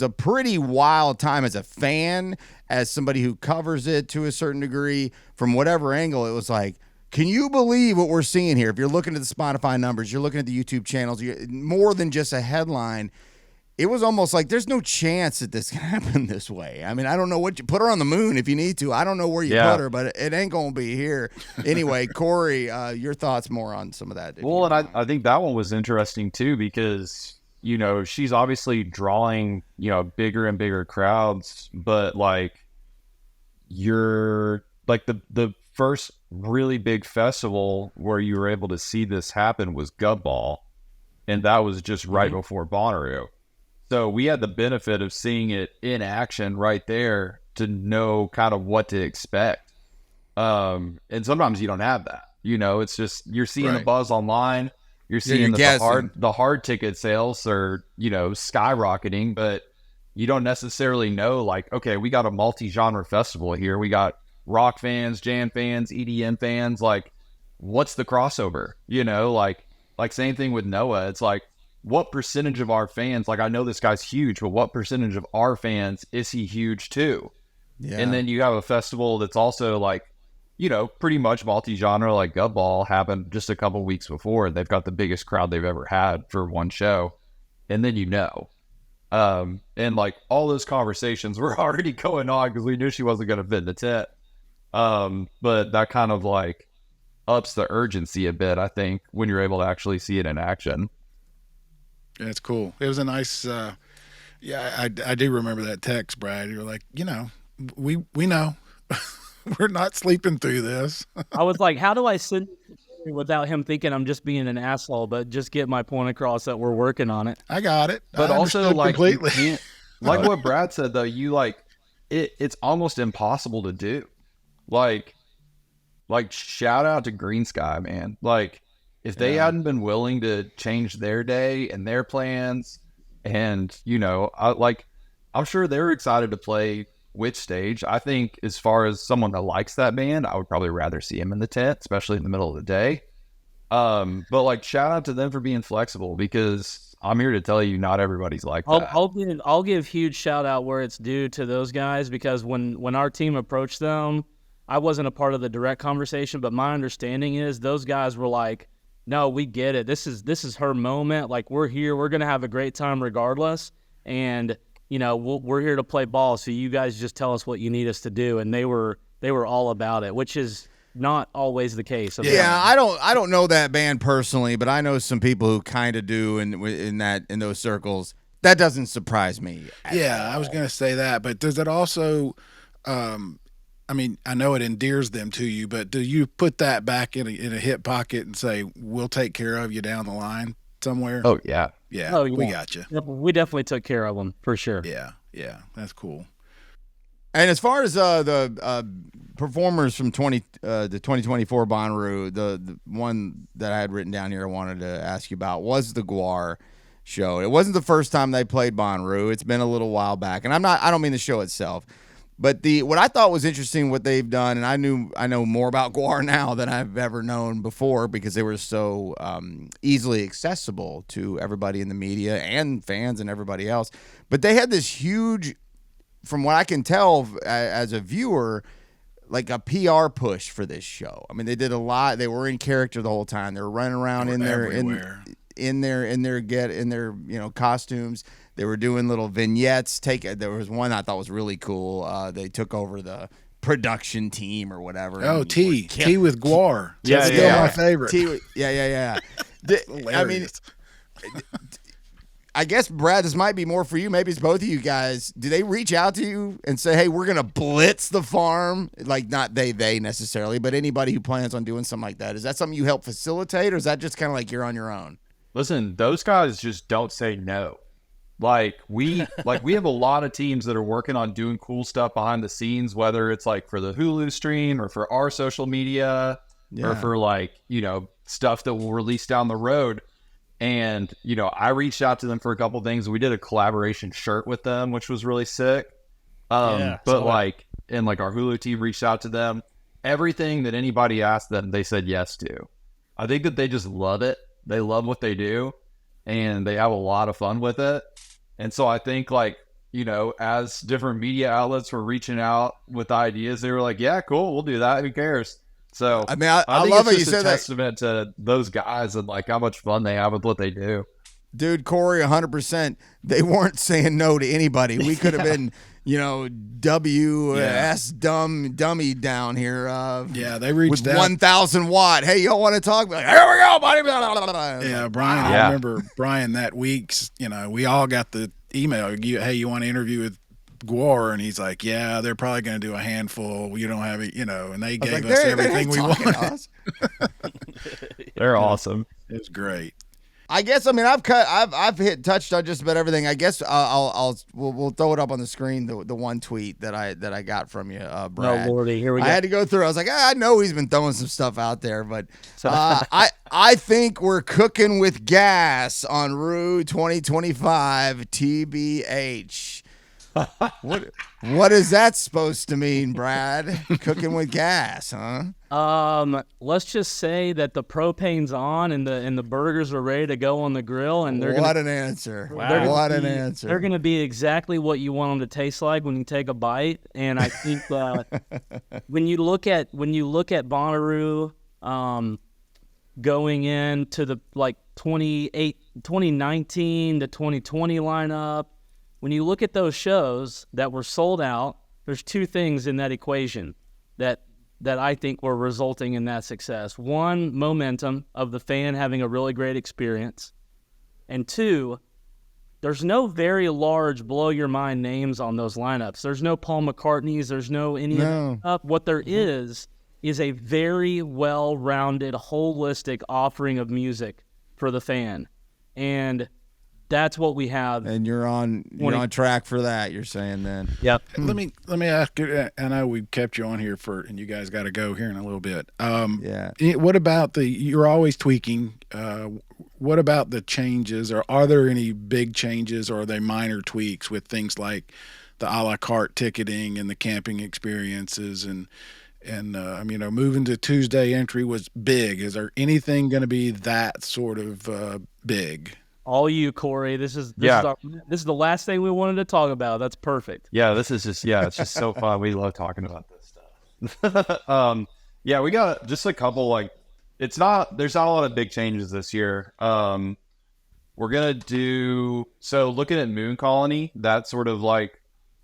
a pretty wild time as a fan, as somebody who covers it to a certain degree from whatever angle. It was like, can you believe what we're seeing here? If you're looking at the Spotify numbers, you're looking at the YouTube channels, more than just a headline. It was almost like there's no chance that this can happen this way. I mean, I don't know what you put her on the moon if you need to. I don't know where you put her, but it ain't going to be here. Anyway, Cory, your thoughts more on some of that. Well, and I think that one was interesting too because, you know, she's obviously drawing, you know, bigger and bigger crowds, but like you're like the first really big festival where you were able to see this happen was GWAR, and that was just right before Bonnaroo. So we had the benefit of seeing it in action right there to know kind of what to expect. And sometimes you don't have that. You know, it's just you're seeing the buzz online. You're seeing that the hard ticket sales are, you know, skyrocketing, but you don't necessarily know, like, okay, we got a multi-genre festival here. We got rock fans, jam fans, EDM fans. Like, what's the crossover? You know, like same thing with Noah. It's like, what percentage of our fans, like I know this guy's huge, but what percentage of our fans is he huge too? Yeah. And then you have a festival that's also like, you know, pretty much multi-genre, like GWAR happened just a couple weeks before. They've got the biggest crowd they've ever had for one show. And then, you know, and like all those conversations were already going on because we knew she wasn't going to fit in the tent. But that kind of like ups the urgency a bit, I think, when you're able to actually see it in action. That's cool. It was a nice, I do remember that text, Brad. You were like, you know, we know we're not sleeping through this. I was like, how do I send without him thinking I'm just being an asshole, but just get my point across that we're working on it. I got it. But I also, understood like, completely. you can't, like what Brad said, though, you like it's almost impossible to do. Like shout out to Green Sky, man. Like, if they hadn't been willing to change their day and their plans, and I'm sure they're excited to play which stage. I think as far as someone that likes that band, I would probably rather see him in the tent, especially in the middle of the day. But like, shout out to them for being flexible, because I'm here to tell you, not everybody's like that. I'll give huge shout out where it's due to those guys, because when our team approached them, I wasn't a part of the direct conversation, but my understanding is those guys were like, no, we get it. This is her moment. Like, we're here. We're going to have a great time regardless. And, we're here to play ball. So you guys just tell us what you need us to do. And they were all about it, which is not always the case. Yeah, I don't know that band personally, but I know some people who kind of do in those circles. That doesn't surprise me. Yeah, I was going to say that, but does it also I mean, I know it endears them to you, but do you put that back in a hip pocket and say, we'll take care of you down the line somewhere? Oh, yeah. Yeah, we got you. We definitely took care of them, for sure. Yeah, that's cool. And as far as the performers from the 2024 Bonnaroo, the one that I had written down here I wanted to ask you about was the GWAR show. It wasn't the first time they played Bonnaroo. It's been a little while back. And I don't mean the show itself. But what I thought was interesting, what they've done, and I know more about GWAR now than I've ever known before, because they were so easily accessible to everybody in the media and fans and everybody else. But they had this huge, from what I can tell as a viewer, like a PR push for this show. I mean, they did a lot. They were in character the whole time. They were running around in their costumes. They were doing little vignettes. There was one I thought was really cool. They took over the production team or whatever. Oh, T with GWAR. Yeah, That's still my favorite. Yeah. I mean, I guess, Brad, this might be more for you. Maybe it's both of you guys. Do they reach out to you and say, hey, we're going to blitz the farm? Like, not they necessarily, but anybody who plans on doing something like that. Is that something you help facilitate, or is that just kind of like you're on your own? Listen, those guys just don't say no. Like, we have a lot of teams that are working on doing cool stuff behind the scenes, whether it's like for the Hulu stream or for our social media or for stuff that we'll release down the road. And, I reached out to them for a couple things. We did a collaboration shirt with them, which was really sick. But our Hulu team reached out to them. Everything that anybody asked them, they said yes to. I think that they just love it. They love what they do, and they have a lot of fun with it. And so I think, as different media outlets were reaching out with ideas, they were like, yeah, cool, we'll do that. Who cares? So I mean, I think love it's it. You just said a testament to those guys and how much fun they have with what they do. Dude, Cory, 100%. They weren't saying no to anybody. We could have been, dummy down here. They reached with out. 1,000 watt. Hey, y'all want to talk? Like, here we go, buddy. Yeah, Brian. I remember Brian that week. We all got the email. Hey, you want to interview with GWAR? And he's like, yeah, they're probably going to do a handful. You don't have it, and they gave us everything we wanted. They're awesome. It was great. I guess, I've touched on just about everything. I guess we'll throw it up on the screen, the one tweet that I got from you, Brad. Oh, Lordy, here we go. I had to go through. I was like, I know he's been throwing some stuff out there, but I think we're cooking with gas on Rue 2025 TBH. What is that supposed to mean, Brad? Cooking with gas, huh? Let's just say that the propane's on and the burgers are ready to go on the grill, and they're an answer! Wow. What an answer! They're going to be exactly what you want them to taste like when you take a bite. And I think when you look at Bonnaroo, going into the 2019 to 2020 lineup. When you look at those shows that were sold out, there's two things in that equation that I think were resulting in that success. One, momentum of the fan having a really great experience. And two, there's no very large blow-your-mind names on those lineups. There's no Paul McCartneys. There's no any of that stuff. What there is is a very well-rounded, holistic offering of music for the fan. And that's what we have. And you're on track for that, you're saying then. Yep. Let me ask you. I know we kept you on here and you guys got to go here in a little bit. What about you're always tweaking. What about the changes, or are there any big changes, or are they minor tweaks with things like the a la carte ticketing and the camping experiences and moving to Tuesday entry was big. Is there anything going to be that sort of big? All you, Cory. This is the last thing we wanted to talk about. That's perfect. Yeah, this is just it's just so fun. We love talking about this stuff. We got just a couple there's not a lot of big changes this year. We're gonna looking at Moon Colony, that sort of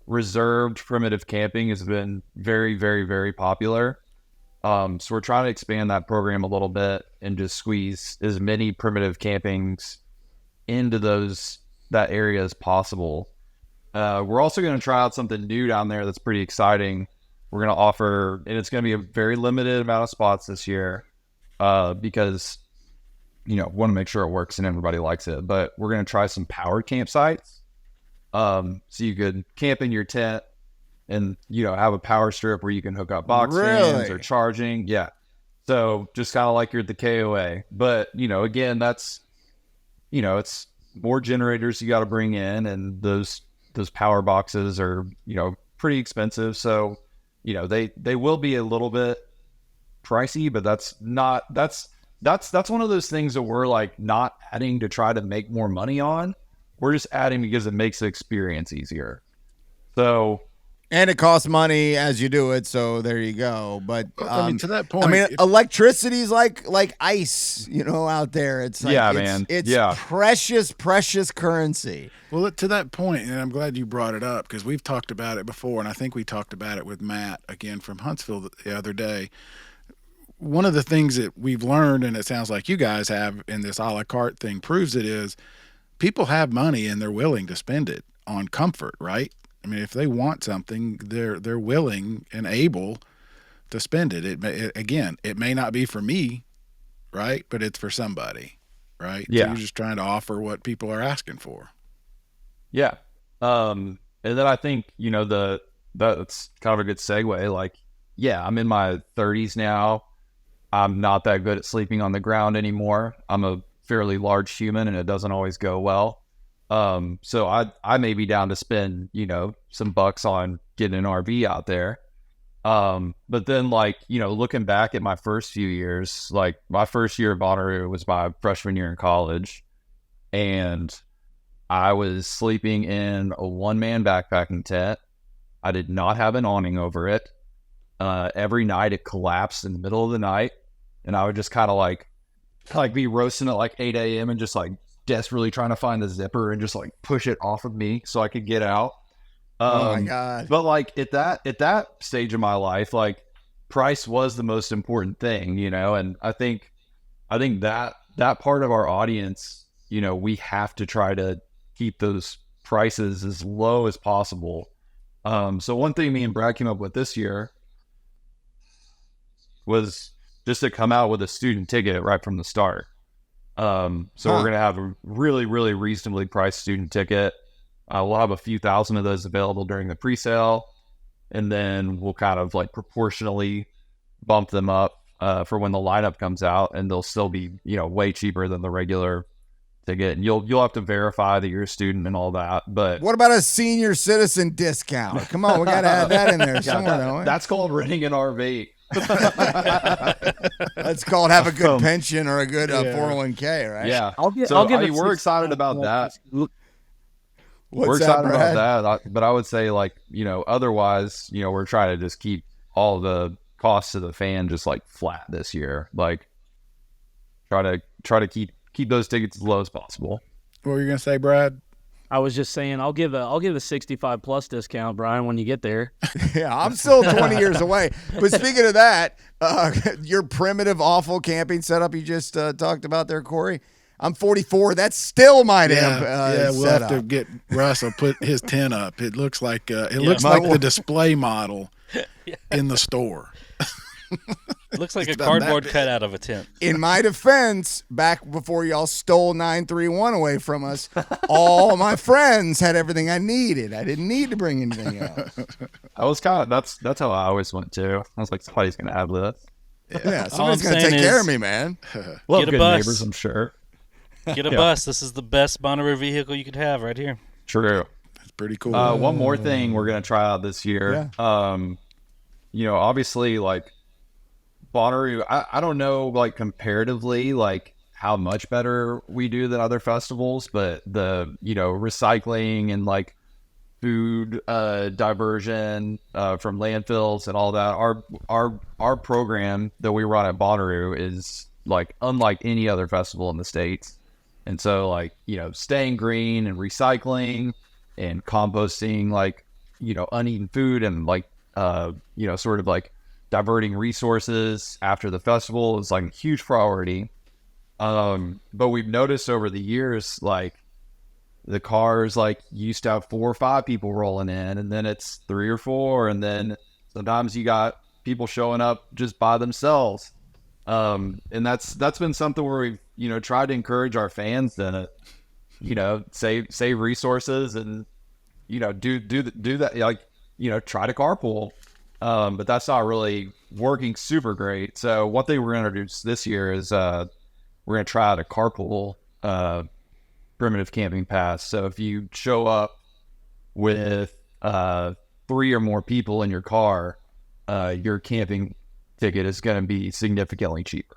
reserved primitive camping has been very, very, very popular. So we're trying to expand that program a little bit and just squeeze as many primitive campings into that area as possible. We're also going to try out something new down there that's pretty exciting. We're going to offer, and it's going to be a very limited amount of spots this year, because want to make sure it works and everybody likes it. But we're going to try some powered campsites. So you could camp in your tent and have a power strip where you can hook up box fans or charging. Yeah. So just kind of like you're at the KOA, but again, that's it's more generators you got to bring in, and those power boxes are pretty expensive. So they will be a little bit pricey, but that's one of those things that we're not adding to try to make more money on. We're just adding because it makes the experience easier. So, and it costs money as you do it, so there you go. But to that point, electricity's like ice, out there. It's precious, precious currency. Well, to that point, and I'm glad you brought it up because we've talked about it before, and I think we talked about it with Matt again from Huntsville the other day. One of the things that we've learned, and it sounds like you guys have, in this a la carte thing proves it, is people have money and they're willing to spend it on comfort, right? I mean, if they want something, they're willing and able to spend it. It may not be for me, right? But it's for somebody, right? Yeah. So you're just trying to offer what people are asking for. Yeah. And then I think, that's kind of a good segue. I'm in my 30s now. I'm not that good at sleeping on the ground anymore. I'm a fairly large human and it doesn't always go well. So I may be down to spend, some bucks on getting an RV out there. But then looking back at my first few years, my first year at Bonnaroo was my freshman year in college, and I was sleeping in a one-man backpacking tent. I did not have an awning over it. Every night it collapsed in the middle of the night, and I would just kind of be roasting at 8 a.m. and just desperately trying to find the zipper and just push it off of me so I could get out. Oh my God. But at that stage of my life, price was the most important thing, and I think that part of our audience, we have to try to keep those prices as low as possible. So one thing me and Brad came up with this year was just to come out with a student ticket right from the start. We're going to have a really, really reasonably priced student ticket. We'll have a few thousand of those available during the pre-sale, and then we'll kind of proportionally bump them up for when the lineup comes out, and they'll still be, way cheaper than the regular ticket. And you'll have to verify that you're a student and all that. But what about a senior citizen discount? Come on, we got to add that in there somewhere, don't we? That's called renting an RV. That's called have a good pension or a good 401k, right? Yeah. I'll give we're excited about that. We're excited about that, but I would say otherwise, we're trying to just keep all the costs to the fan just flat this year. Try to keep those tickets as low as possible. What were you gonna say, Brad? I was just saying I'll give a 65 plus discount, Brian, when you get there. Yeah, I'm still 20 years away. But speaking of that, your primitive, awful camping setup you just talked about there, Cory. I'm 44. That's still my damn we'll setup. have to get Russ to put his tent up. It looks like the display model in the store. Looks like a It's about that cardboard big. cutout of a tent. In my defense, back before y'all stole 931 away from us, all my friends had everything I needed. I didn't need to bring anything else. I was kind of that's how I always went too. I was like, somebody's gonna have this. Yeah, All somebody's I'm going to saying take care is- of me, man. Well, Get a good bus. neighbors, I'm sure. Get a bus. This is the best Bonnaroo vehicle you could have right here. True. It's pretty cool. One more thing we're gonna try out this year. Obviously, like Bonnaroo. I don't know, like comparatively, like how much better we do than other festivals, but the recycling and like food diversion from landfills and all that. Our program that we run at Bonnaroo is like unlike any other festival in the States. And so like, staying green and recycling and composting, like, uneaten food and like, sort of like diverting resources after the festival is like a huge priority. But we've noticed over the years, like the cars like used to have 4 or 5 people rolling in, and then it's 3 or 4. And then sometimes you got people showing up just by themselves. And that's been something where we've, tried to encourage our fans to, save resources and, do that, like, try to carpool. But that's not really working super great. So one thing we're going to introduce this year is, we're going to try out a carpool, primitive camping pass. So if you show up with, 3 or more people in your car, your camping ticket is going to be significantly cheaper.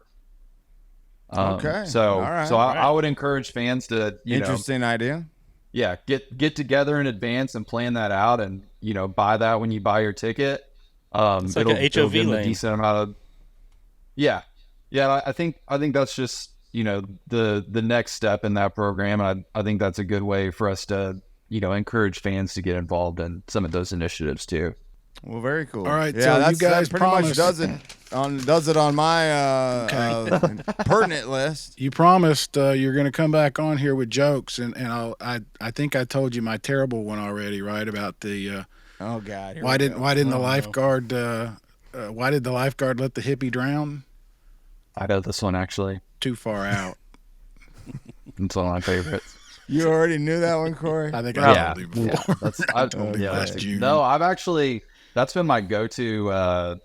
Okay. So, All right. I would encourage fans to, Interesting idea. yeah, get together in advance and plan that out, and buy that when you buy your ticket. It's like a it'll HOV give them a lane. decent amount of. Yeah. I think that's just the next step in that program. I think that's a good way for us to encourage fans to get involved in some of those initiatives too. Well, very cool. All right, Yeah, so you that guys pretty much promised- does it on my pertinent list. You promised you're going to come back on here with jokes, and I think I told you my terrible one already, right? About the Oh God. why didn't the lifeguard why did the lifeguard let the hippie drown? I know this one actually. Too far out. It's one of my favorites. You already knew that one, Corey? I think I Yeah, told you before. Last June. No, I've actually that's been my go-to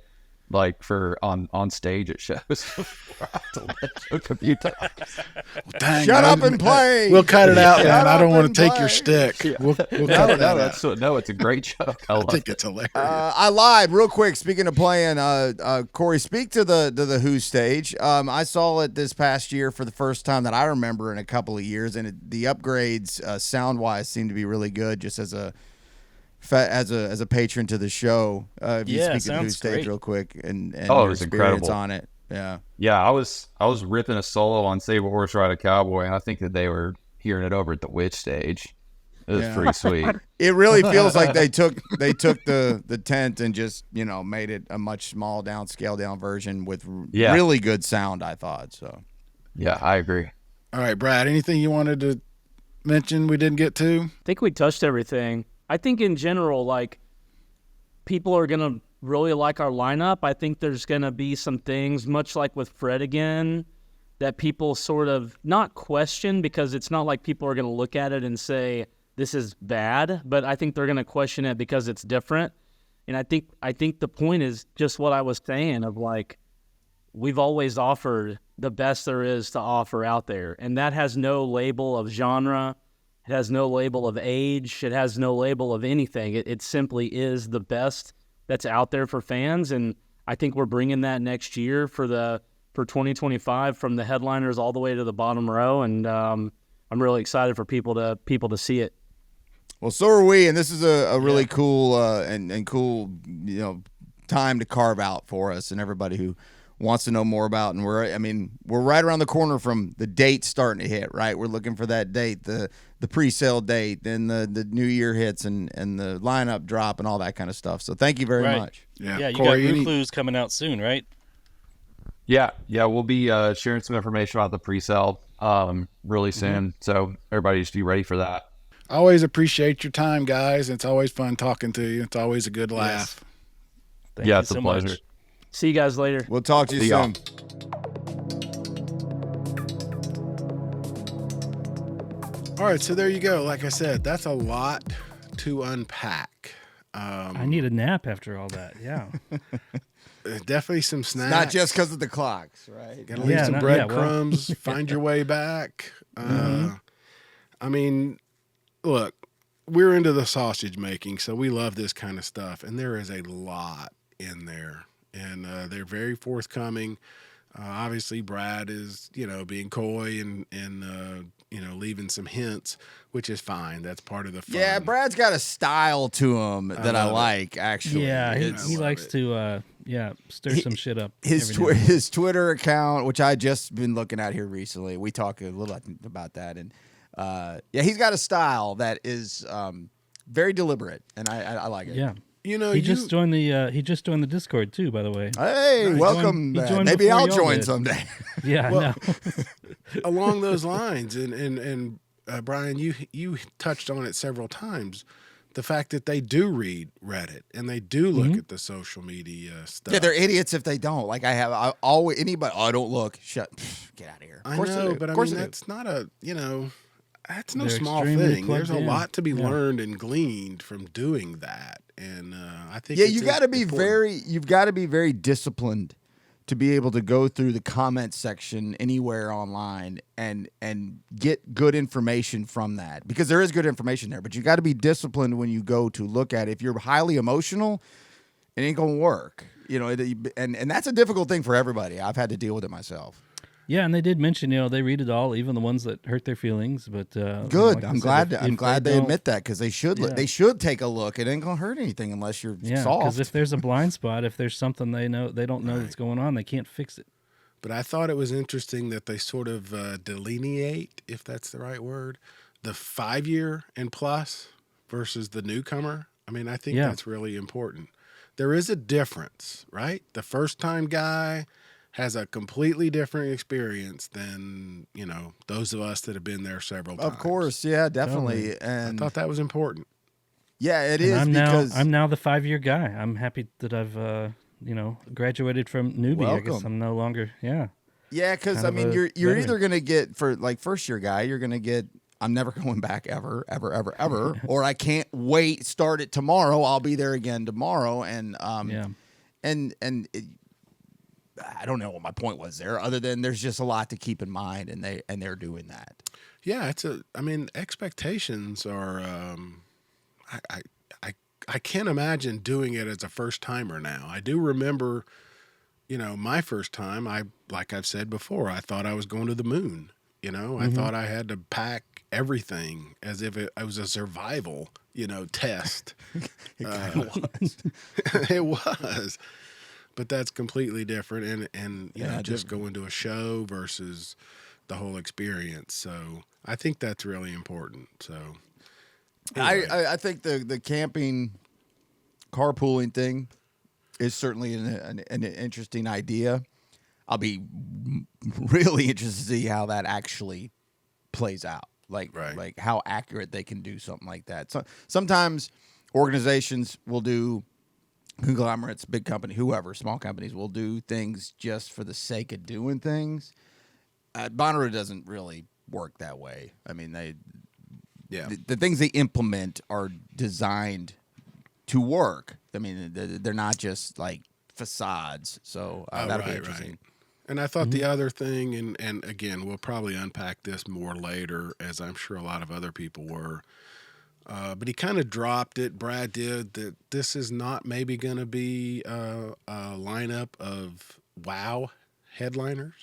like for on stage at shows. I have to let joke a few times. Dang, Shut I- up and play. We'll cut it out, Shut man. I up don't want and to take play. your stick. We'll cut No, it out. it's a great joke. I I love think it. it's hilarious. I lied real quick. Speaking of playing, Corey, speak to the Who stage. I saw it this past year for the first time that I remember in a couple of years, and the upgrades sound wise seem to be really good. Just as a patron to the show, if you Yeah, speak to the Who sounds stage great. real quick and Oh, it your was experience incredible. on it. Yeah. Yeah, I was ripping a solo on Save a Horse Ride a Cowboy, and I think that they were hearing it over at the Witch stage. It was Yeah. pretty sweet. It really feels like they took the tent and just made it a much scaled down version with Yeah. really good sound. I thought so. Yeah, I agree. All right, Brad, anything you wanted to mention we didn't get to? I think we touched everything. I think in general, like, people are going to really like our lineup. I think there's going to be some things, much like with Fred again, that people sort of not question, because it's not like people are going to look at it and say, this is bad, but I think they're going to question it because it's different. And I think the point is just what I was saying of, like, we've always offered the best there is to offer out there. And that has no label of genre. It has no label of age. It has no label of anything. It simply is the best that's out there for fans. And I think we're bringing that next year for 2025, from the headliners all the way to the bottom row. And I'm really excited for people to see it. Well, so are we, and this is a really cool and cool time to carve out for us and everybody who wants to know more about. And we're right around the corner from the date starting to hit. Right, we're looking for that date, the pre-sale date, then the New Year hits and the lineup drop and all that kind of stuff. So thank you very Right. much. Yeah, you Corey, got any- Recluse coming out soon, right? Yeah, we'll be sharing some information about the pre-sale really soon. So everybody just be ready for that. I always appreciate your time, guys. It's always fun talking to you. It's always a good laugh. Thank Yeah, you it's a so pleasure. much. See you guys later. We'll talk to you See y'all. soon. All right, so there you go. Like I said, that's a lot to unpack. I need a nap after all that. Yeah. Definitely some snacks. Not just because of the clocks, right? Gotta leave some well. breadcrumbs, find your way back. I mean, look, we're into the sausage making, so we love this kind of stuff. And there is a lot in there. And they're very forthcoming. Obviously, Brad is, being coy and leaving some hints, which is fine. That's part of the fun. Yeah, Brad's got a style to him that I love it. like, actually. Yeah, It's- he likes to stir some shit up. his every now and then. his Twitter account, which I just been looking at here recently. We talked a little about that, and he's got a style that is very deliberate, and I like it. Yeah. He just joined the Discord too, by the way. Hey, welcome. He joined Maybe before I'll y'all join did. someday. Yeah, Well, no. along those lines, and Brian, you touched on it several times. The fact that they do read Reddit and they do look at the social media stuff. Yeah, they're idiots if they don't. Like I always anybody. Oh, don't look. Shut. Get out of here. Of I course they know, do. but Of I course mean they do. that's not a that's no They're small extremely thing. There's a plugged in. lot to be Yeah. learned and gleaned from doing that, and I think Yeah, it's you got to be important. you've got to be very disciplined to be able to go through the comment section anywhere online and get good information from that, because there is good information there, but you got to be disciplined when you go to look at it. If you're highly emotional, it ain't gonna work. And that's a difficult thing for everybody. I've had to deal with it myself. Yeah, and they did mention, they read it all, even the ones that hurt their feelings. But Good. like I I'm said, glad. if I'm glad they don't- admit that, because they should. Yeah. They should take a look. It ain't gonna hurt anything unless you're Yeah, soft. because if there's a blind spot, if there's something they don't know that's going on, they can't fix it. But I thought it was interesting that they sort of delineate, if that's the right word, the 5-year and plus versus the newcomer. I mean, I think Yeah. that's really important. There is a difference, right? The first-time guy has a completely different experience than, those of us that have been there several times. of course, yeah, definitely. I And thought that was important. yeah, it And is because I'm now the 5-year guy. I'm happy that I've graduated from newbie. I guess Welcome. I'm no longer. Yeah. yeah, because kind I of mean, a you're veteran. either gonna get, for like first year guy, you're gonna get, I'm never going back ever, or I can't wait. Start it tomorrow. I'll be there again tomorrow. And Yeah. and I don't know what my point was there, other than there's just a lot to keep in mind, and they're doing that. Yeah, expectations are. I can't imagine doing it as a first timer now. I do remember, my first time. Like I've said before, I thought I was going to the moon. I thought I had to pack everything as if it was a survival, test. It was, but that's completely different. And just going to a show versus the whole experience. So I think that's really important. So anyway. I think the camping, carpooling thing is certainly an interesting idea. I'll be really interested to see how that actually plays out. Like how accurate they can do something like that. So sometimes organizations will do, conglomerates, big company, whoever, small companies will do things just for the sake of doing things. Bonnaroo doesn't really work that way. I mean, the things they implement are designed to work. I mean, they're not just like facades. So that'll be interesting. Right. And I thought the other thing, and again, we'll probably unpack this more later, as I'm sure a lot of other people were. But he kind of dropped it, Brad did, that this is not maybe going to be a lineup of WOW headliners.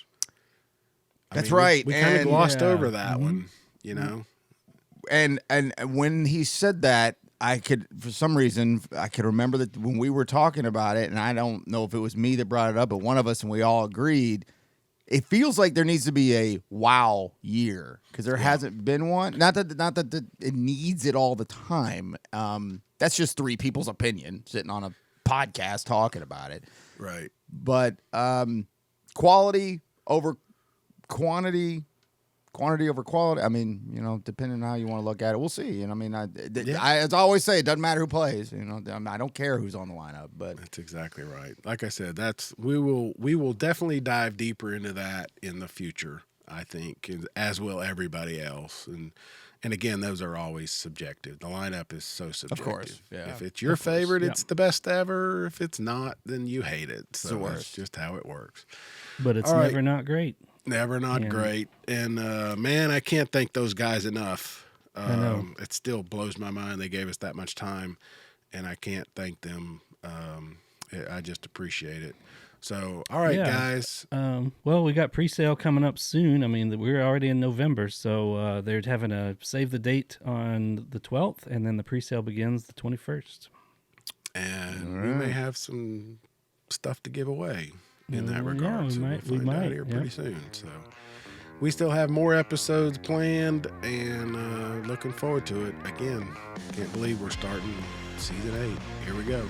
That's right. We kind of And- glossed Yeah. over that one, And when he said that, I could, for some reason, I could remember that when we were talking about it, and I don't know if it was me that brought it up, but one of us, and we all agreed, it feels like there needs to be a wow year, because there hasn't been one. Not that it needs it all the time. That's just three people's opinion sitting on a podcast talking about it. Right. But quality over quantity, quantity over quality. I mean, you know, depending on how you want to look at it, we'll see. You know, I mean, as I always say, it doesn't matter who plays. You know, I don't care who's on the lineup. But that's exactly right. Like I said, we will definitely dive deeper into that in the future. I think, as will everybody else. And again, those are always subjective. The lineup is so subjective. Of course, yeah. If it's your favorite, it's the best ever. If it's not, then you hate it. So that's just how it works. But it's never not great. Never not great. And man, I can't thank those guys enough. I know. It still blows my mind they gave us that much time, and I can't thank them. I just appreciate it. So, all right, guys. Well, we got pre-sale coming up soon. I mean, we're already in November, so they're having a save the date on the 12th, and then the pre-sale begins the 21st. And we may have some stuff to give away in that regard. Yeah, we'll find out here pretty soon. So, we still have more episodes planned, and looking forward to it. Again, can't believe we're starting season 8. Here we go.